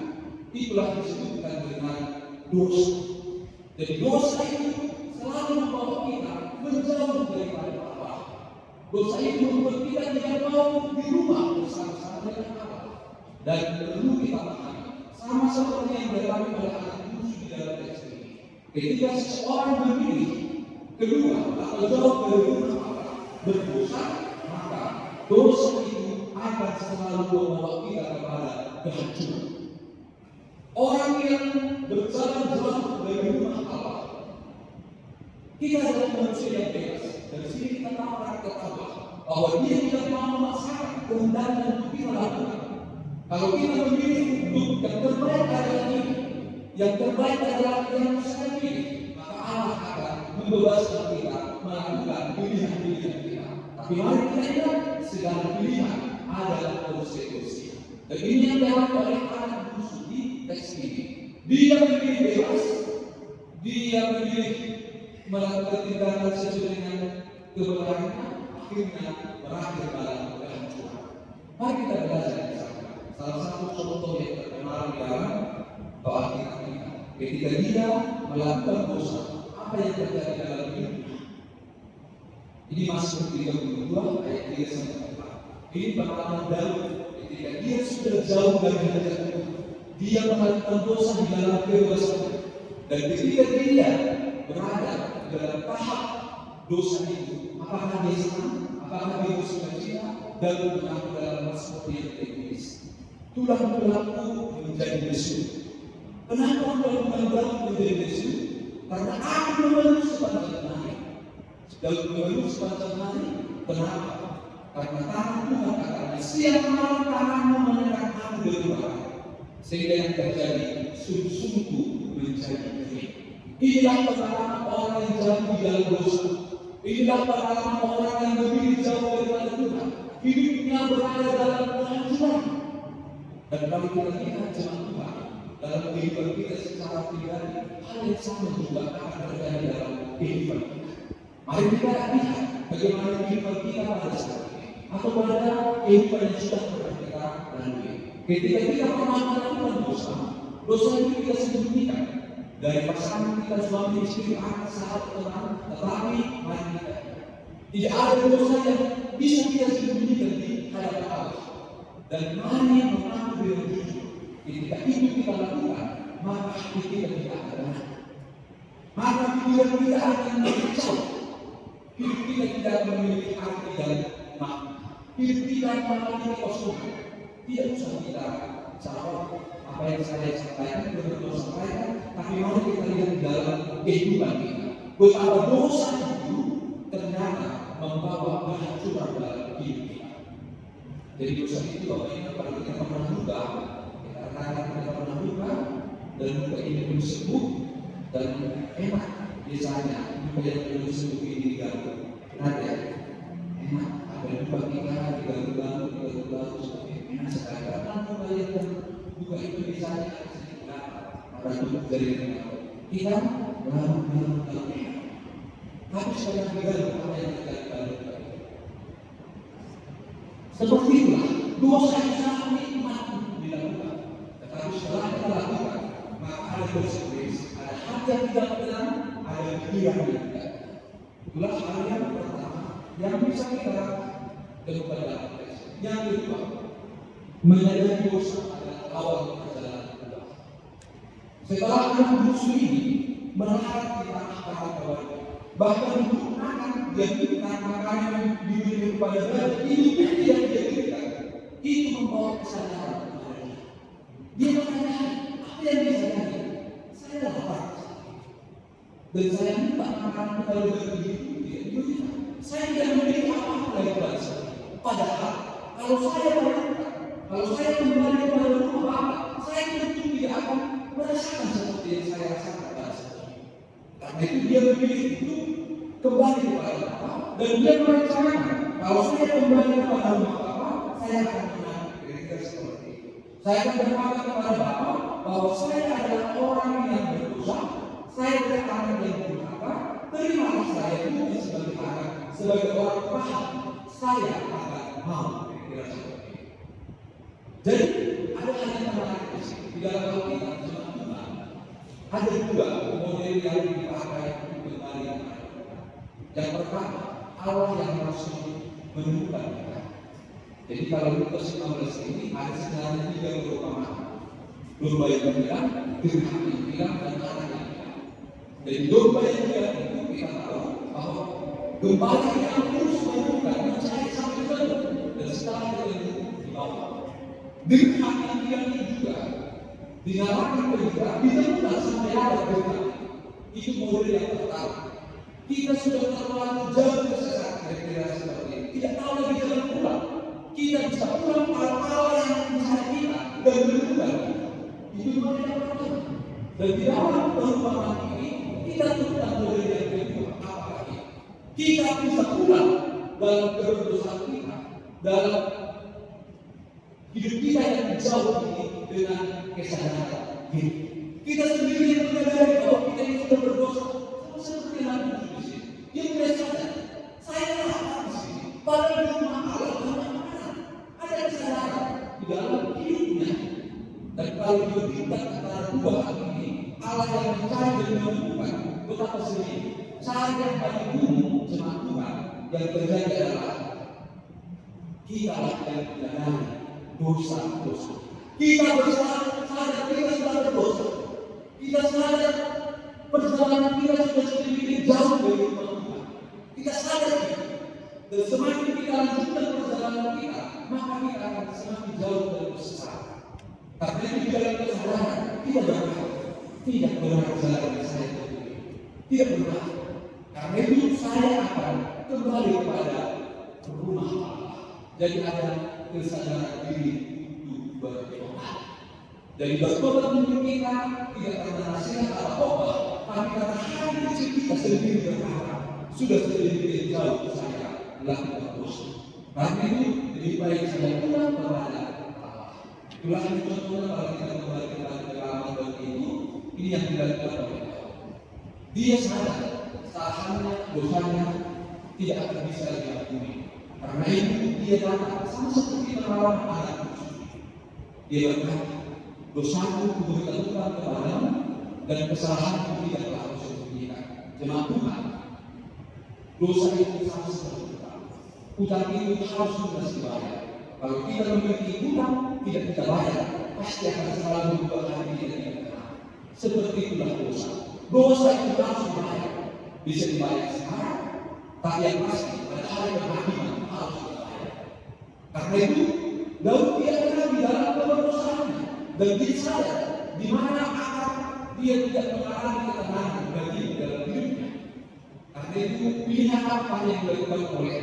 Itulah disebutkan dengan dosa. Jadi dosa itu selalu membawa kita menjauh daripada Allah. Dosa itu membuat kita tidak mau di rumah bersama-sama dengan Allah. Dan perlu kita pahami, sama seperti yang dialami oleh anak musuh di dalam teks ini. Ketika seseorang memilih kedua atau jauh dari rumah Allah berdosa, maka dosa itu akan selalu membawa kita kepada kehancuran. Orang yang berjalan jauh dari rumah Allah, kita adalah manusia yang bebas. Dari sini kita tahu bahwa dia tidak mau memaksakan kehendak dan untuk kita lakukan. Kalau kita memilih untuk yang terbaik adalah ini, yang terbaik adalah yang saya pilih, maka Allah akan membebaskan kita melakukan pilihan-pilihan kita. Tapi mari kita ingat, segala pilihan adalah konsekuensi. Dan ini yang dialami oleh anak musuh di teks ini. Dia memilih bebas, dia memilih melakukan tindakan sesuai dengan kebenarannya, akhirnya berakhir dalam kehancuran. Mari kita belajar dari sana. Salah satu contoh yang terkenal di dalam Alkitab kita, ketika dia melakukan dosa, apa yang terjadi dalam hidupnya? Ini Mazmur 32 ayat 3 sampai 4. Ini pengalaman Daud ketika dia sudah jauh dari hajat Tuhan. Dia melakukan dosa di dalam kebebasan. Dan ketika dia berada dalam tahap dosa itu, apakah dia senang? Apakah dia bersuka-cita? Daud mengaku dalam Mazmur yang tertulis, tulang-tulangku menjadi lesu. Kenapa tulang-tulangku menjadi lesu? Karena aku mengeluh sepanjang hari. Daud mengeluh sepanjang hari. Kenapa? Karena tanganmu mengatakan, siang malam tanganmu menekan aku dari bawah. Sehingga yang terjadi, sungguh-sungguh menjadi kering. Inilah pengalaman orang yang jauh di dalam dosa. Inilah pengalaman orang yang memilih jauh daripada Tuhan. hidupnya berada dalam kehancuran. Dan kalau kita lihat jemaat Tuhan dalam kehidupan kita secara pribadi, hal yang sama juga akan terjadi dalam kehidupan kita. Mari kita lihat bagaimana kehidupan kita pada saat ini, atau pada kehidupan yang sudah pernah kita lalui. Ketika kita pernah melakukan dosa, dosa itu kita sembunyikan dari pasangan kita, suami istri, anak, sahabat, teman. Tetapi mari kita, tidak ada dosa yang bisa kita sembunyikan di hadapan Allah. Dan mari mengaku dengan jujur. Ketika itu kita lakukan, maka hati kita tidak akan tenang. Maka pikiran kita akan berkacau. Hidup kita tidak memiliki arti dan makna. Hidup kita mengalami kekosongan. Tidak usah kita jawab apa yang saya sampaikan, benar-benar sampaikan, tapi mari kita lihat di dalam kehidupan kita. Betapa dosa itu ternyata membawa kehancuran dalam hidup kita. Jadi dosa itu bagaimana kalau kita pernah luka, kita katakan kita pernah luka, dan luka ini belum sembuh, dan enak biasanya luka yang belum sembuh ini diganti. Nanti enak, apa yang luka kita diganti-ganti, enak sekali. Karena luka yang luka itu biasanya sedikit dapat, maka tutup dari kita lalu enak. Tapi sekarang diganti apa yang kita diganti. Seperti itulah dosa yang sangat nikmat untuk dilakukan. Tetapi setelah kita lakukan, maka ada konsekuensi, ada hati yang tidak tenang, ada pikiran yang tidak tenang. Itulah hal yang pertama yang bisa kita temukan dalam teks. Yang kedua, menyadari dosa adalah awal perjalanan kita. Setelah anak musuh ini melihat kita akan kembali, bahkan untuk anak jadikan makanan diberi kepada dia, itu tidak dijadikan. Itu membawa kesadaran kepada dia. Dia mengatakan, apa yang dia sadari? Saya lapar. Dan saya minta makanan kepada dia itu. Saya tidak memiliki apa-apa lagi kepada saya. Padahal, kalau saya berangkat, kalau saya kembali kepada rumah Bapak, saya tentu tidak akan merasakan seperti yang saya rasakan pada saat ini. Karena itu dia memilih itu kembali kepada Bapak, dan dia merencanakan kalau saya kembali kepada rumah Bapak, saya akan menang. Kira-kira seperti itu. Saya akan berkata kepada Bapak bahwa saya adalah orang yang berdosa, saya adalah anak yang durhaka. Terimalah saya bukan sebagai anak, sebagai orang paham. Saya akan mau. Kira-kira seperti itu. Jadi ada hal yang menarik di sini. Di dalam Alkitab jemaat Tuhan ada dua model yang dipakai untuk kembali kepada. Yang pertama, Allah yang langsung menemukan kita. Jadi kalau Lukas 15 ini ada sebenarnya 3 perumpamaan. Domba yang bilang, dirham yang bilang, dan anak yang bilang. Jadi domba yang bilang itu kita tahu bahwa gembala yang terus menemukan, mencari sampai penuh, dan setelah itu dibawa. Dirham yang bilang itu juga dinyalakan bergerak, ditemukan sampai ada bergerak. Itu model yang pertama. Kita sudah terlalu jauh tersesat kira-kira seperti ini. Tidak tahu lagi jalan pulang. Kita bisa pulang pada Allah yang mencari kita dan menemukan kita. Itu model yang pertama. Dan di dalam perumpamaan ini kita temukan model yang kedua. Apakah itu? Kita bisa pulang dalam kedosaan kita, dalam hidup kita yang jauh ini dengan kesadaran hidup. Kita sendiri yang menyadari bahwa kita ini sudah berdosa. Seperti Nabi di sini, dia mulai sadar, saya lapar di sini. Padahal di rumah Allah banyak makanan, ada kesadaran di dalam hidupnya. Dan kalau dia minta antara dua hal ini, Allah yang mencari dan menemukan betapa sedih. Saya yang paling umum jemaat Tuhan yang terjadi adalah kita yang menyadari dosa-dosa. Kita sadar kita sudah berdosa. Kita sadar perjalanan kita sudah sedikit jauh dari Tuhan. Kita sadar itu. Dan semakin kita lanjutkan perjalanan kita, maka kita akan semakin jauh dari kesesatan. Karena di dalam kesadaran kita berkata, tidak benar jalan saya sendiri. Tidak benar. Karena itu saya akan kembali kepada rumah Allah. Jadi ada kesadaran diri itu bertobat. Jadi bertobat untuk kita tidak karena nasihat atau khotbah, tapi karena hati kecil kita sendiri berkata, sudah sedikit jauh saya melakukan dosa. Karena itu Lebih baik saya pulang kepada Allah. Itulah contohnya kalau kita kembali ke Ramadan ini yang dilakukan oleh Allah. Dia sadar kesalahannya, dosanya tidak akan bisa diampuni. Karena itu dia datang sama seperti merawat anak musuh. Dia berkata, dosaku kuberikan Tuhan kepadamu dan kesalahanku tidaklah aku sembunyikan. Jemaat Tuhan, dosa itu sama seperti utang. Utang itu harus lunas dibayar. Kalau kita memiliki utang tidak kita bayar, pasti akan selalu membuat hati kita tidak tenang. Seperti itulah dosa. Dosa itu harus dibayar. Bisa dibayar sekarang, tapi yang pasti pada hari penghakiman harus dibayar. Karena itu Daud tidak pernah di dalam keberdosaannya dan dia sadar di mana akar dia tidak mengalami ketenangan bagi dalam hidupnya. Karena itu pilihan apa yang dilakukan oleh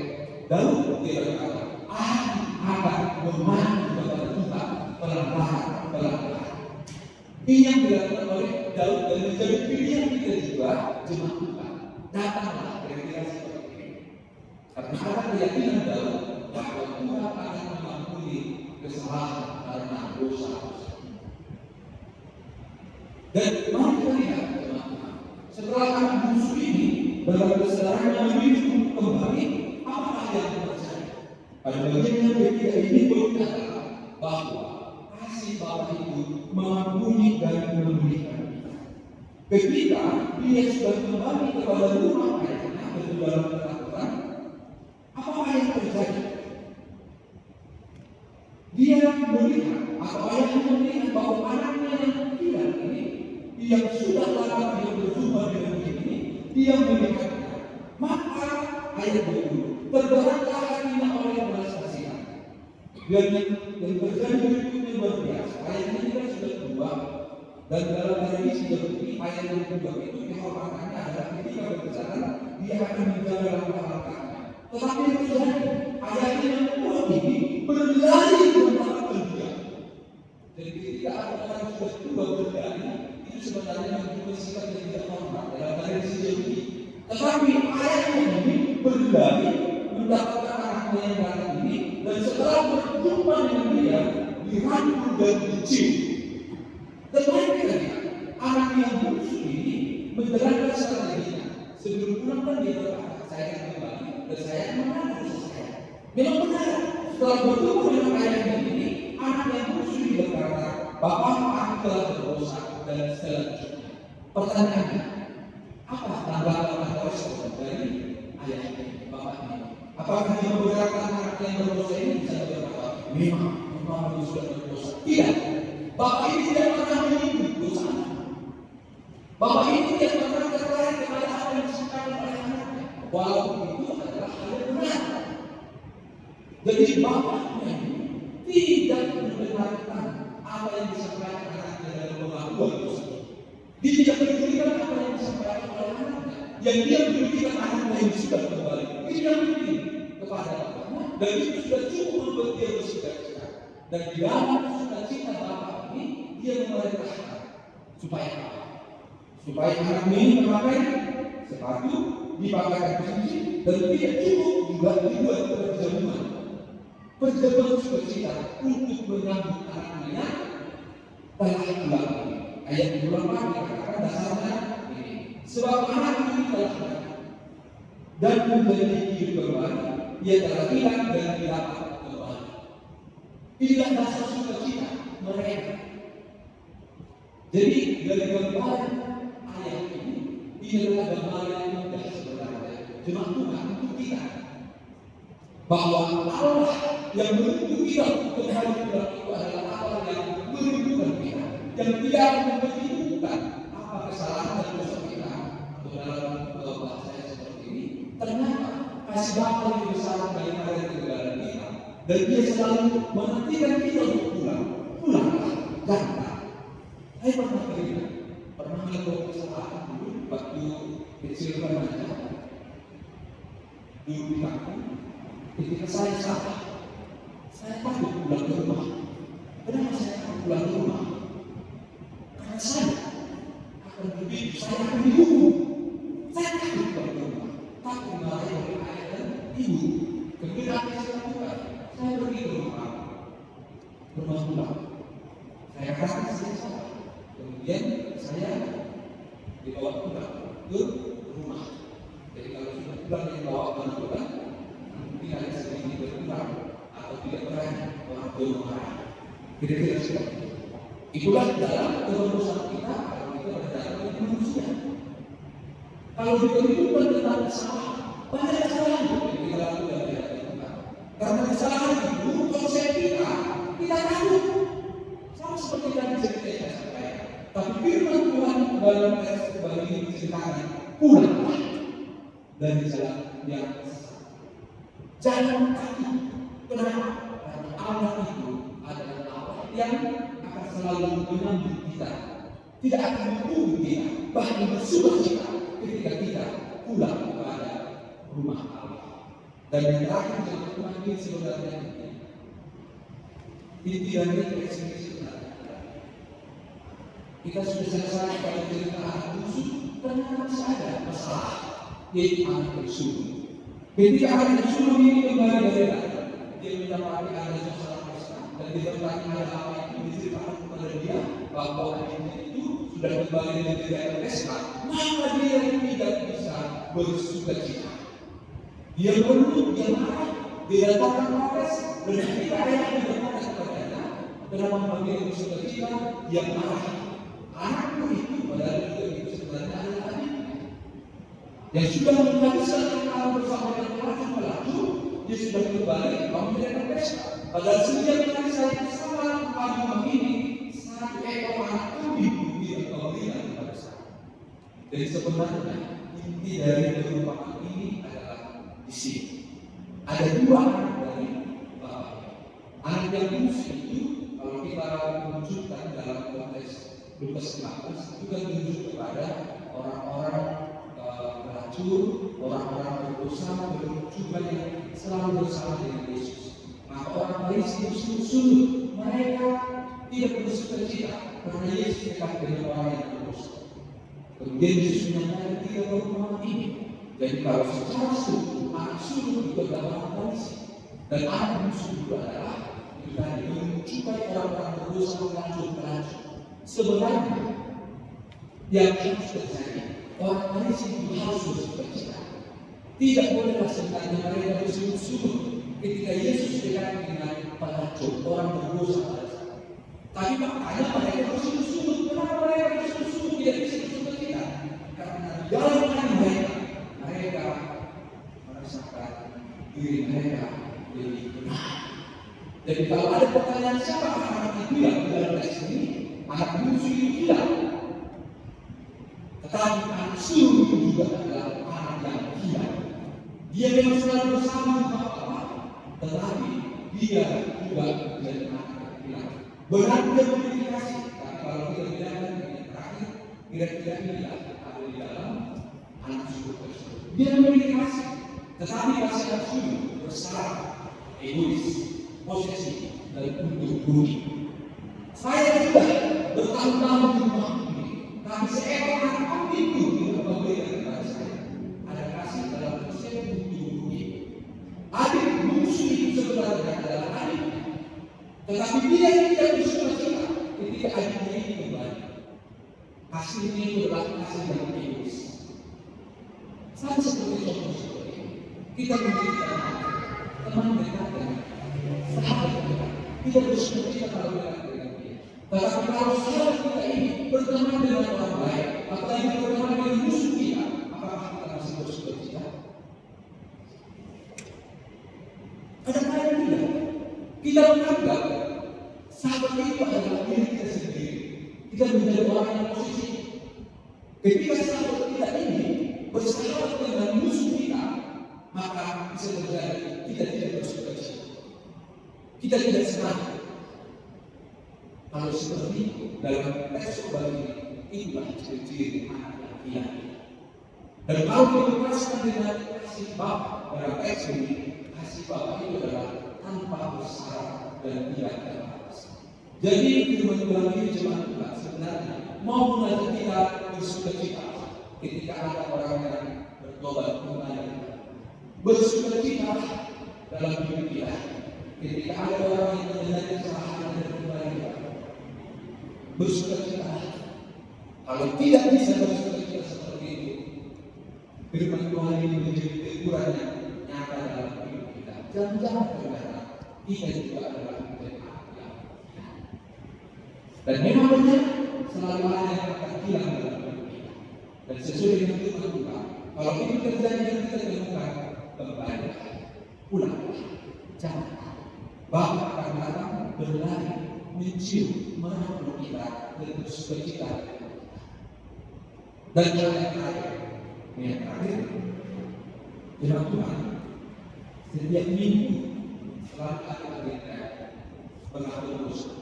Daud? Dia berkata, aku akan memadu kepada Tuhan pelan-pelan. Ini yang dilakukan oleh Daud dan menjadi pilihan kita juga jemaat Tuhan. Datanglah kira-kira seperti ini. Karena ada keyakinan Daud bahwa Tuhan akan mengampuni kesalahan karena dosa. Dan mari kita lihat teman-teman, setelah anak musuh ini dalam kesadarannya memilih kembali, apa yang terjadi? Pada bagian yang ketiga ini berkata bahwa kasih Bapa itu mengampuni dan memulihkan kita. Ketika dia sudah kembali kepada rumah ayahnya dan dalam ketakutan, apa yang terjadi? Dia melihat atau ayahnya melihat bahwa anaknya yang hilang ini, yang sudah lama tidak berjumpa dengan ini, dia melihatnya. Maka ayat berikut, tergeraklah hatinya oleh belas kasihan. Dan yang terjadi berikutnya luar biasa. Ayat ini kan sudah berubah. Dan dalam tradisi seperti ayat yang berubah itu kehormatannya adalah ketika berbicara dia akan menjaga langkah-langkahnya. Tetapi yang terjadi ayat yang kedua ini berlari mendapatkan dia. Jadi ketika ada orang yang sudah tua berlari, itu sebenarnya menunjukkan sikap yang tidak hormat dalam tradisi Yahudi. Tetapi ayat ini berlari mendapatkan anaknya yang datang ini, dan setelah berjumpa dengan dia, dirangkul dan dicium. Dan mari kita lihat, anak yang bungsu ini menjalankan strateginya. Sebelum pulang kan dia berkata, saya akan kembali dan saya akan menanggung dosa saya. Memang benar, setelah bertemu dengan ayahnya ini, anak yang bungsu ini berkata, Bapak, aku telah berdosa dan selanjutnya. Pertanyaannya, apa tanggapan atau respon dari ayahnya, bapaknya? Apakah dia membenarkan anak yang berdosa ini bisa berkata, memang sudah berdosa? Tidak. Bapak ini tidak pernah menyinggung dosa. Bapak ini tidak pernah terkait kepada apa yang disampaikan oleh anaknya, walaupun itu adalah hal yang benar. Jadi bapaknya tidak membenarkan apa yang disampaikan anaknya dalam pengakuan dosa. Dia tidak menyinggung apa yang disampaikan oleh anaknya. Yang dia menyinggung anaknya yang sudah kembali. Dia tidak menyinggung kepada bapaknya, dan itu sudah cukup membuat dia bersuka-cita. Dan di dalam sukacita bapak ini, dia memerintahkan supaya apa? Supaya anak ini memakai sepatu, dipakai kunci, dan tidak cukup juga dibuat perjamuan. Perjamuan sukacita untuk menyambut anaknya telah pulang. Ayat 24 dikatakan dasarnya ini. Sebab anak ini telah datang dan menjadi hidup kembali, ia telah hilang dan didapat kembali. Inilah dasar sukacita mereka. Jadi dari gambaran ayat ini adalah gambaran yang mudah sebenarnya. Jemaat Tuhan untuk kita bahwa Allah yang menuntut kita kembali pulang itu adalah Allah yang merindukan kita, yang tidak akan memperhitungkan apa kesalahan dan dosa kita. Dalam bahasa seperti ini, ternyata kasih Bapa yang besar daripada kegagalan kita, dan dia selalu menantikan kita untuk pulanglah, janganlah. Saya pernah berikan, pernah melakukan kesalahan dulu waktu kecil remaja, dulu di kampung. Ketika saya salah, saya takut pulang ke rumah. Kenapa saya takut pulang ke rumah? Karena saya akan begitu, saya akan dihukum. Saya takut pulang ke rumah, takut dimarahi oleh ayah dan ibu. Kemudian apa yang saya lakukan? Saya pergi ke rumah pulang. Saya rasa saya salah. Kemudian saya dibawa pulang ke rumah. Jadi kalau sudah pulang yang bawa pulang, mungkin ada sedikit berkurang atau tidak berani orang tua marah. Kira-kira seperti itu. Itulah dalam keberusahaan kita kalau kita berada di manusia. Kalau diberikan tentang kesalahan, banyak kesalahan yang kita lakukan di hadapan Tuhan. Karena kesalahan itu konsep kita takut. Sama seperti tadi cerita yang saya sampaikan. Tapi firman Tuhan dalam ayat kembali diceritakan, pulanglah dari jalan yang sesat. Jangan takut. Kenapa? Karena Allah itu adalah Allah yang akan selalu mengambil kita, tidak akan menunggu kita, bahkan bersuka cita ketika kita pulang kepada rumah Allah. Dan yang terakhir yang Tuhan ini sebenarnya intinya kita sudah selesai pada cerita anak busuk, ternyata masih ada masalah, yaitu anak bersulung. Ketika anak bersulung ini kembali dari dalam, dia mendapati ada masalah pesta dan dia bertanya ada apa yang diceritakan kepada dia bahwa anaknya itu sudah kembali dari pesta, maka dia tidak bisa bersuka cita. Dia menurut, dia marah, dia datang protes, dan ketika ayahnya berkata kepadanya, kenapa membangun bersuka cita? Dia marah. Anakku itu padahal itu sebenarnya adalah anaknya yang sudah menghabiskan tahun bersama dengan pelaku, dia sudah kembali menjadi pesta. Padahal sejak tadi saya bersama pagi ini satu ekor anak kambing yang kembali pada saya. Jadi sebenarnya inti dari perumpamaan ini adalah di sini. Ada dua anak dari Bapak. Anak yang bungsu itu kalau kita menunjukkan dalam konteks Lukas 15 juga menunjuk kepada orang-orang pelacur, orang-orang berdosa, juga yang selalu bersama dengan Yesus. Maka orang Farisi sungguh-sungguh mereka tidak bersuka cita karena Yesus dekat dengan orang yang berdosa. Kemudian Yesus menyatakan tiga perumpamaan ini. Jadi kalau secara sungguh anak sulung juga adalah orang Farisi dan anak bungsu juga adalah kita menunjukkan orang-orang berdosa pelacur. Sebenarnya yang harus terjadi, orang Farisi itu harus bersuka cita. Tidak bolehlah sebenarnya mereka bersungguh-sungguh ketika Yesus dekat dengan pelacur, orang berdosa pada saat. Tapi makanya mereka bersungguh-sungguh. Kenapa mereka bersungguh-sungguh tidak bisa bersuka cita? Karena di dalam hati mereka merasakan diri mereka lebih benar. Jadi kalau ada pertanyaan siapa anak itu yang dalam teks ini? Anak bungsu itu hilang, tetapi anak sulung itu juga adalah anak yang hilang. Dia memang selalu bersama Bapak, tetapi dia juga menjadi anak yang hilang. Benar dia memiliki kasih, tapi kalau kita bilang yang terakhir, kira-kira inilah ada di dalam anak sulung tersebut. Dia memiliki kasih, tetapi kasih anak sulung bersalah, egois, posesif, dan untuk-untuk. Saya juga bertahun-tahun di rumah ini, tapi seekor anak kambing itu tidak memberikan kepada saya. Ada kasih dalam konsep untuk ini. Adik bungsu itu sebenarnya adalah adik, tetapi dia tidak bersuka cita ketika adiknya ini kembali. Kasihnya itu adalah kasih yang egois. Sama seperti contoh seperti ini. Kita memiliki teman dekat dan sahabat kita. Tidak bersuka cita kalau kita. Tetapi kalau sahabat kita ini berteman dengan orang lain, apalagi berteman dengan musuh kita, apakah kita masih bersuka cita? Kadang-kadang tidak. Kita menganggap sahabat itu adalah diri kita sendiri. Kita menjadi orang yang positif. Ketika sahabat kita ini bersahabat dengan musuh kita, maka bisa terjadi kita tidak bersuka cita. Kita tidak senang. Kalau seperti itu, dalam teks kembali itulah ciri-ciri anak yang hilang. Dan kalau dilepaskan dengan kasih Bapa dalam teks ini, kasih Bapa itu adalah tanpa bersyarat dan tidak terbatas. Jadi firman Tuhan ini cuma sebenarnya mau mengajak kita bersuka cita ketika ada orang yang bertobat kembali. Bersuka cita dalam hidup kita. ketika ada orang yang menyadari kesalahan dan kembali bersukacita. Kalau tidak bisa bersukacita seperti itu, firman Tuhan ini menjadi teguran yang nyata dalam hidup kita. Jangan-jangan saudara, kita juga adalah menjadi yang. Dan memang benar selalu ada yang akan hilang dalam hidup kita. Dan sesuai dengan firman Tuhan, kalau itu terjadi dan kita temukan, kembali pulang, jangan. Bapa akan datang berlari, mencium, merangkul kita dan bersukacita. Dan yang terakhir, firman Tuhan, setiap minggu selalu ada agenda pengatur dosa.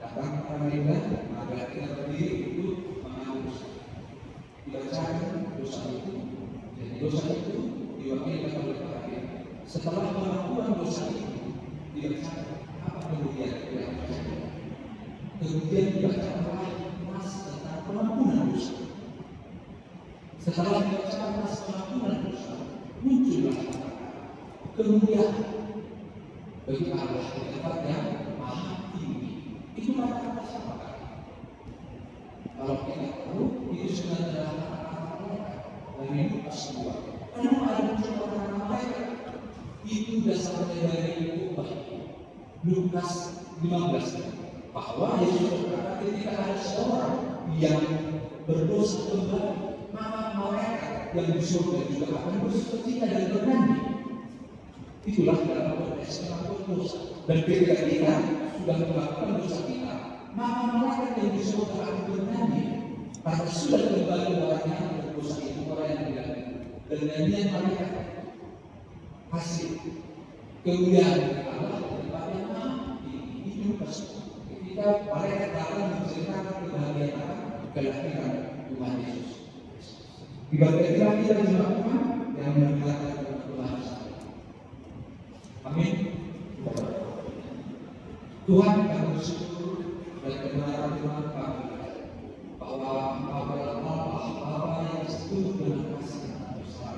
Datang agenda, agar kita berdiri untuk mengatur dosa. Dibacakan dosa itu, jadi dosa itu diwakilkan oleh terakhir. Setelah pengakuan dosa itu dibacakan, apa kemudian dilakukan? Kemudian dibacakan nas tentang pengampunan dosa. Setelah dibacakan nas pengampunan dosa, muncullah kemudian bagi Allah di tempat yang maha tinggi. Itu kata-kata siapa? Kalau kita tahu, itu sebenarnya adalah kata-kata mereka dari Lukas 2. Kenapa ada muncul kata-kata mereka? Itu dasarnya dari Lukas 15, bahwa Yesus berkata ketika ada seorang yang berdosa kembali, maka mereka yang di surga juga akan bersukacita dan bernyanyi. Itulah dalam konteks pengakuan dosa. Dan ketika kita sudah melakukan dosa kita, maka mereka yang di surga akan bernyanyi karena sudah kembali orang yang berdosa itu, orang yang tidak. Dan nyanyian mereka hasil kemudian Allah tempat yang maha itu ketika mereka datang menceritakan kebahagiaan kelahiran Tuhan Yesus. Ibadah kita juga Tuhan yang mendengarkan Tuhan. Amin. Tuhan kami bersyukur dan kebenaran Tuhan kami bahwa Engkau adalah Allah yang sepenuh dengan kasih yang besar,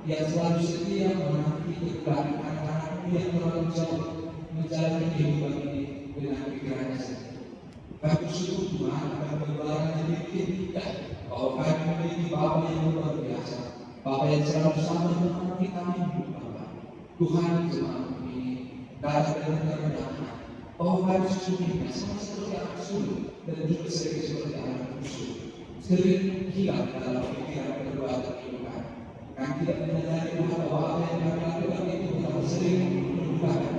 yang selalu setia menanti kebaikan anak-anakmu yang terlalu jauh menjalani kehidupan ini dengan pikirannya sendiri. Kami bersyukur Tuhan akan pembebaran yang dibikin kita, bahwa kami memiliki Bapa yang luar biasa, Bapa yang selalu sama menanti kami hidup Bapa. Tuhan jemaat ini datang dengan kerendahan, bahwa kami sesungguhnya sama seperti anak sulung dan juga sering seperti anak musuh, sering hilang dalam pikiran perbuatan kehidupan. Kami tidak menyadari bahwa apa yang kami lakukan itu terlalu sering melupakan.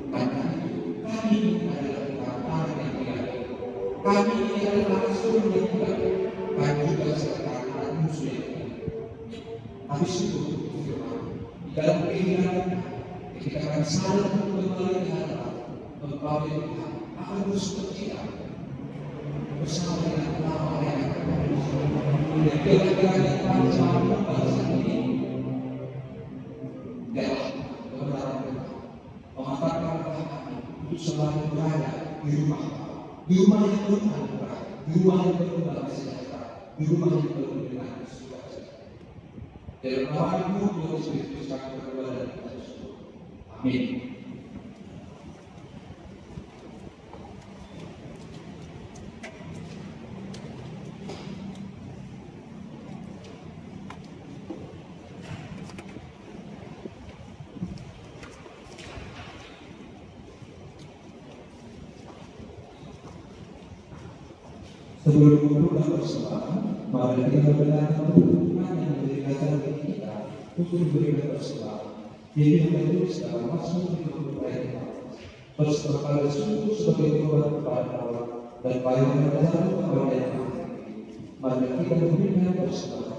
Karena itu kami adalah anak yang tidak. Kami ini adalah sulung yang tidak. Kami juga serta anak musuh yang tidak. Tapi syukur firman di dalam kehidupan ketika kami sadar kembali ke hadapan Engkau ya Tuhan akan bersukacita bersama dengan nama yang akan dan kira-kira yang kami selalu bangsa ini adalah kebenaran Tuhan mengatakan kepada kami untuk selalu berada di rumah yang penuh anugerah, di rumah yang penuh damai sejahtera, di rumah yang penuh dengan sukacita. Dalam nama-Mu Tuhan Yesus kami berdoa dan kita bersyukur. Amin. Sebelum membuka persembahan, mari kita berdoa Tuhan yang memberikan bagi kita untuk memberikan persembahan. Ini yang tertulis dalam Mazmur 34. Bersertalah sungguh sebagai tobat kepada Allah dan payahnya jatuh kepada yang Maha. Mari kita memberikan persembahan.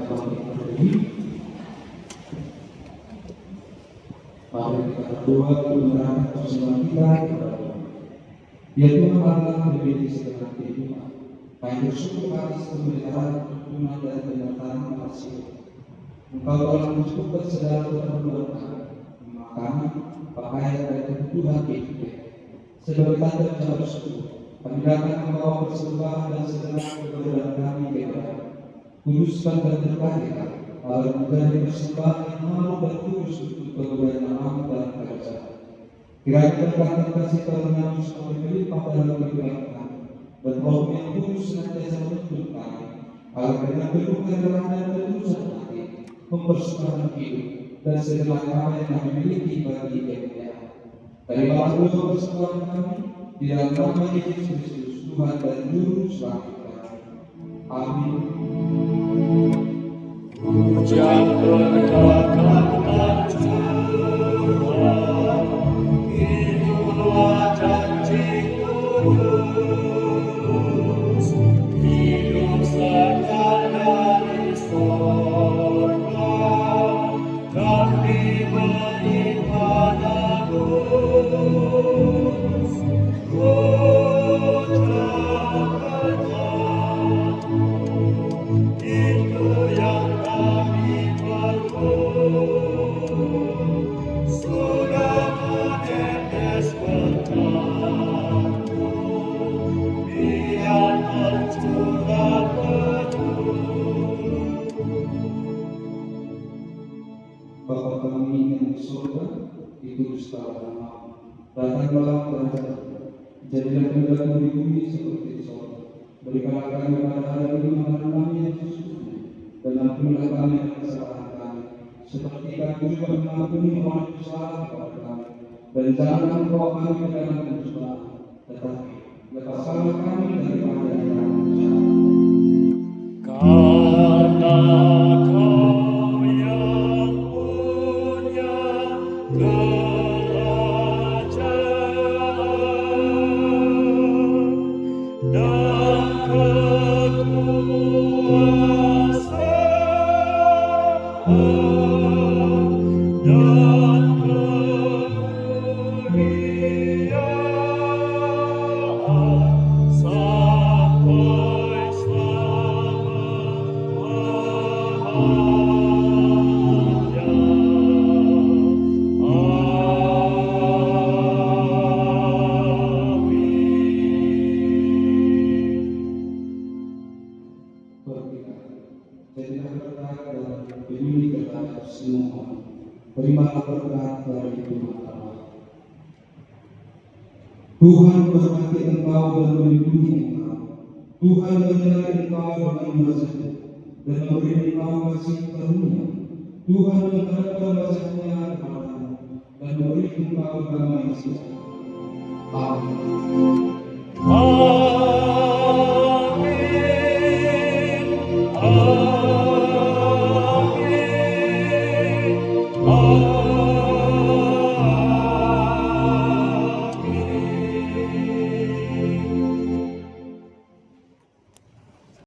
pamit undur diri. Mari kita berdoa untuk menyerahkan persembahan kita kepada Tuhan. Ya Tuhan Allah, menjadi segala kehidupan. Kami bersyukur atas pemeliharaan, perkebunan dan penyertaan kasih. Engkau telah mencukupkan segala keperluan kami, makanan, pakaian dan kebutuhan hidup. Sebagai tanda ucap bersyukur, kami datang membawa persembahan dan segala keperluan kami kepada kuduskan dan berkati kami, agar menjadi persembahan yang harum dan kudus untuk kemuliaan nama dan kerajaan. Kiranya berkat kasih karunia-Mu semakin melimpah dalam kehidupan kami, dan Roh yang kudus senantiasa menuntun kami, agar dengan penuh kerelaan dan ketulusan hati mempersembahkan hidup dan segala apa yang kami miliki bagi kemuliaan. Terimalah dua persembahan kami di dalam nama Yesus Kristus, Tuhan dan Juru Selamat kami. Amin. Puja berkata Tuhan, itulah janji kudus, hidup segar dari sorga, dan diberi padakus. Puja berkata itu yang kami perlu, sudah menetes berkatmu, biar tercurah penuh. Bapa kami yang di surga, dikuduskanlah namamu, datanglah kerajaan-Mu, jadilah kehendak-Mu di bumi seperti di surga. Berikanlah kami pada hari ini makanan kami yang sesungguhnya, dan ampunilah kami akan kesalahan kami, seperti kami juga mengampuni orang yang bersalah kepada kami. Dan janganlah membawa kami ke dalam pencobaan, tetapi lepaskanlah kami daripada yang jahat. Karena Kau yang punya kerajaan dan kekuasaan dan kemuliaan sampai selama-lamanya. Berkata, jadilah berkat dalam peduli terhadap semua. Terimalah berkat dari Tuhan Allah. Tuhan memberkati engkau dan melindungi engkau. Tuhan menyertai engkau dengan wajah-Nya dan memberi engkau kasih karunia. Tuhan menghadapkan wajah-Nya kepadamu dan memberi engkau damai sejahtera. Amin. Amin.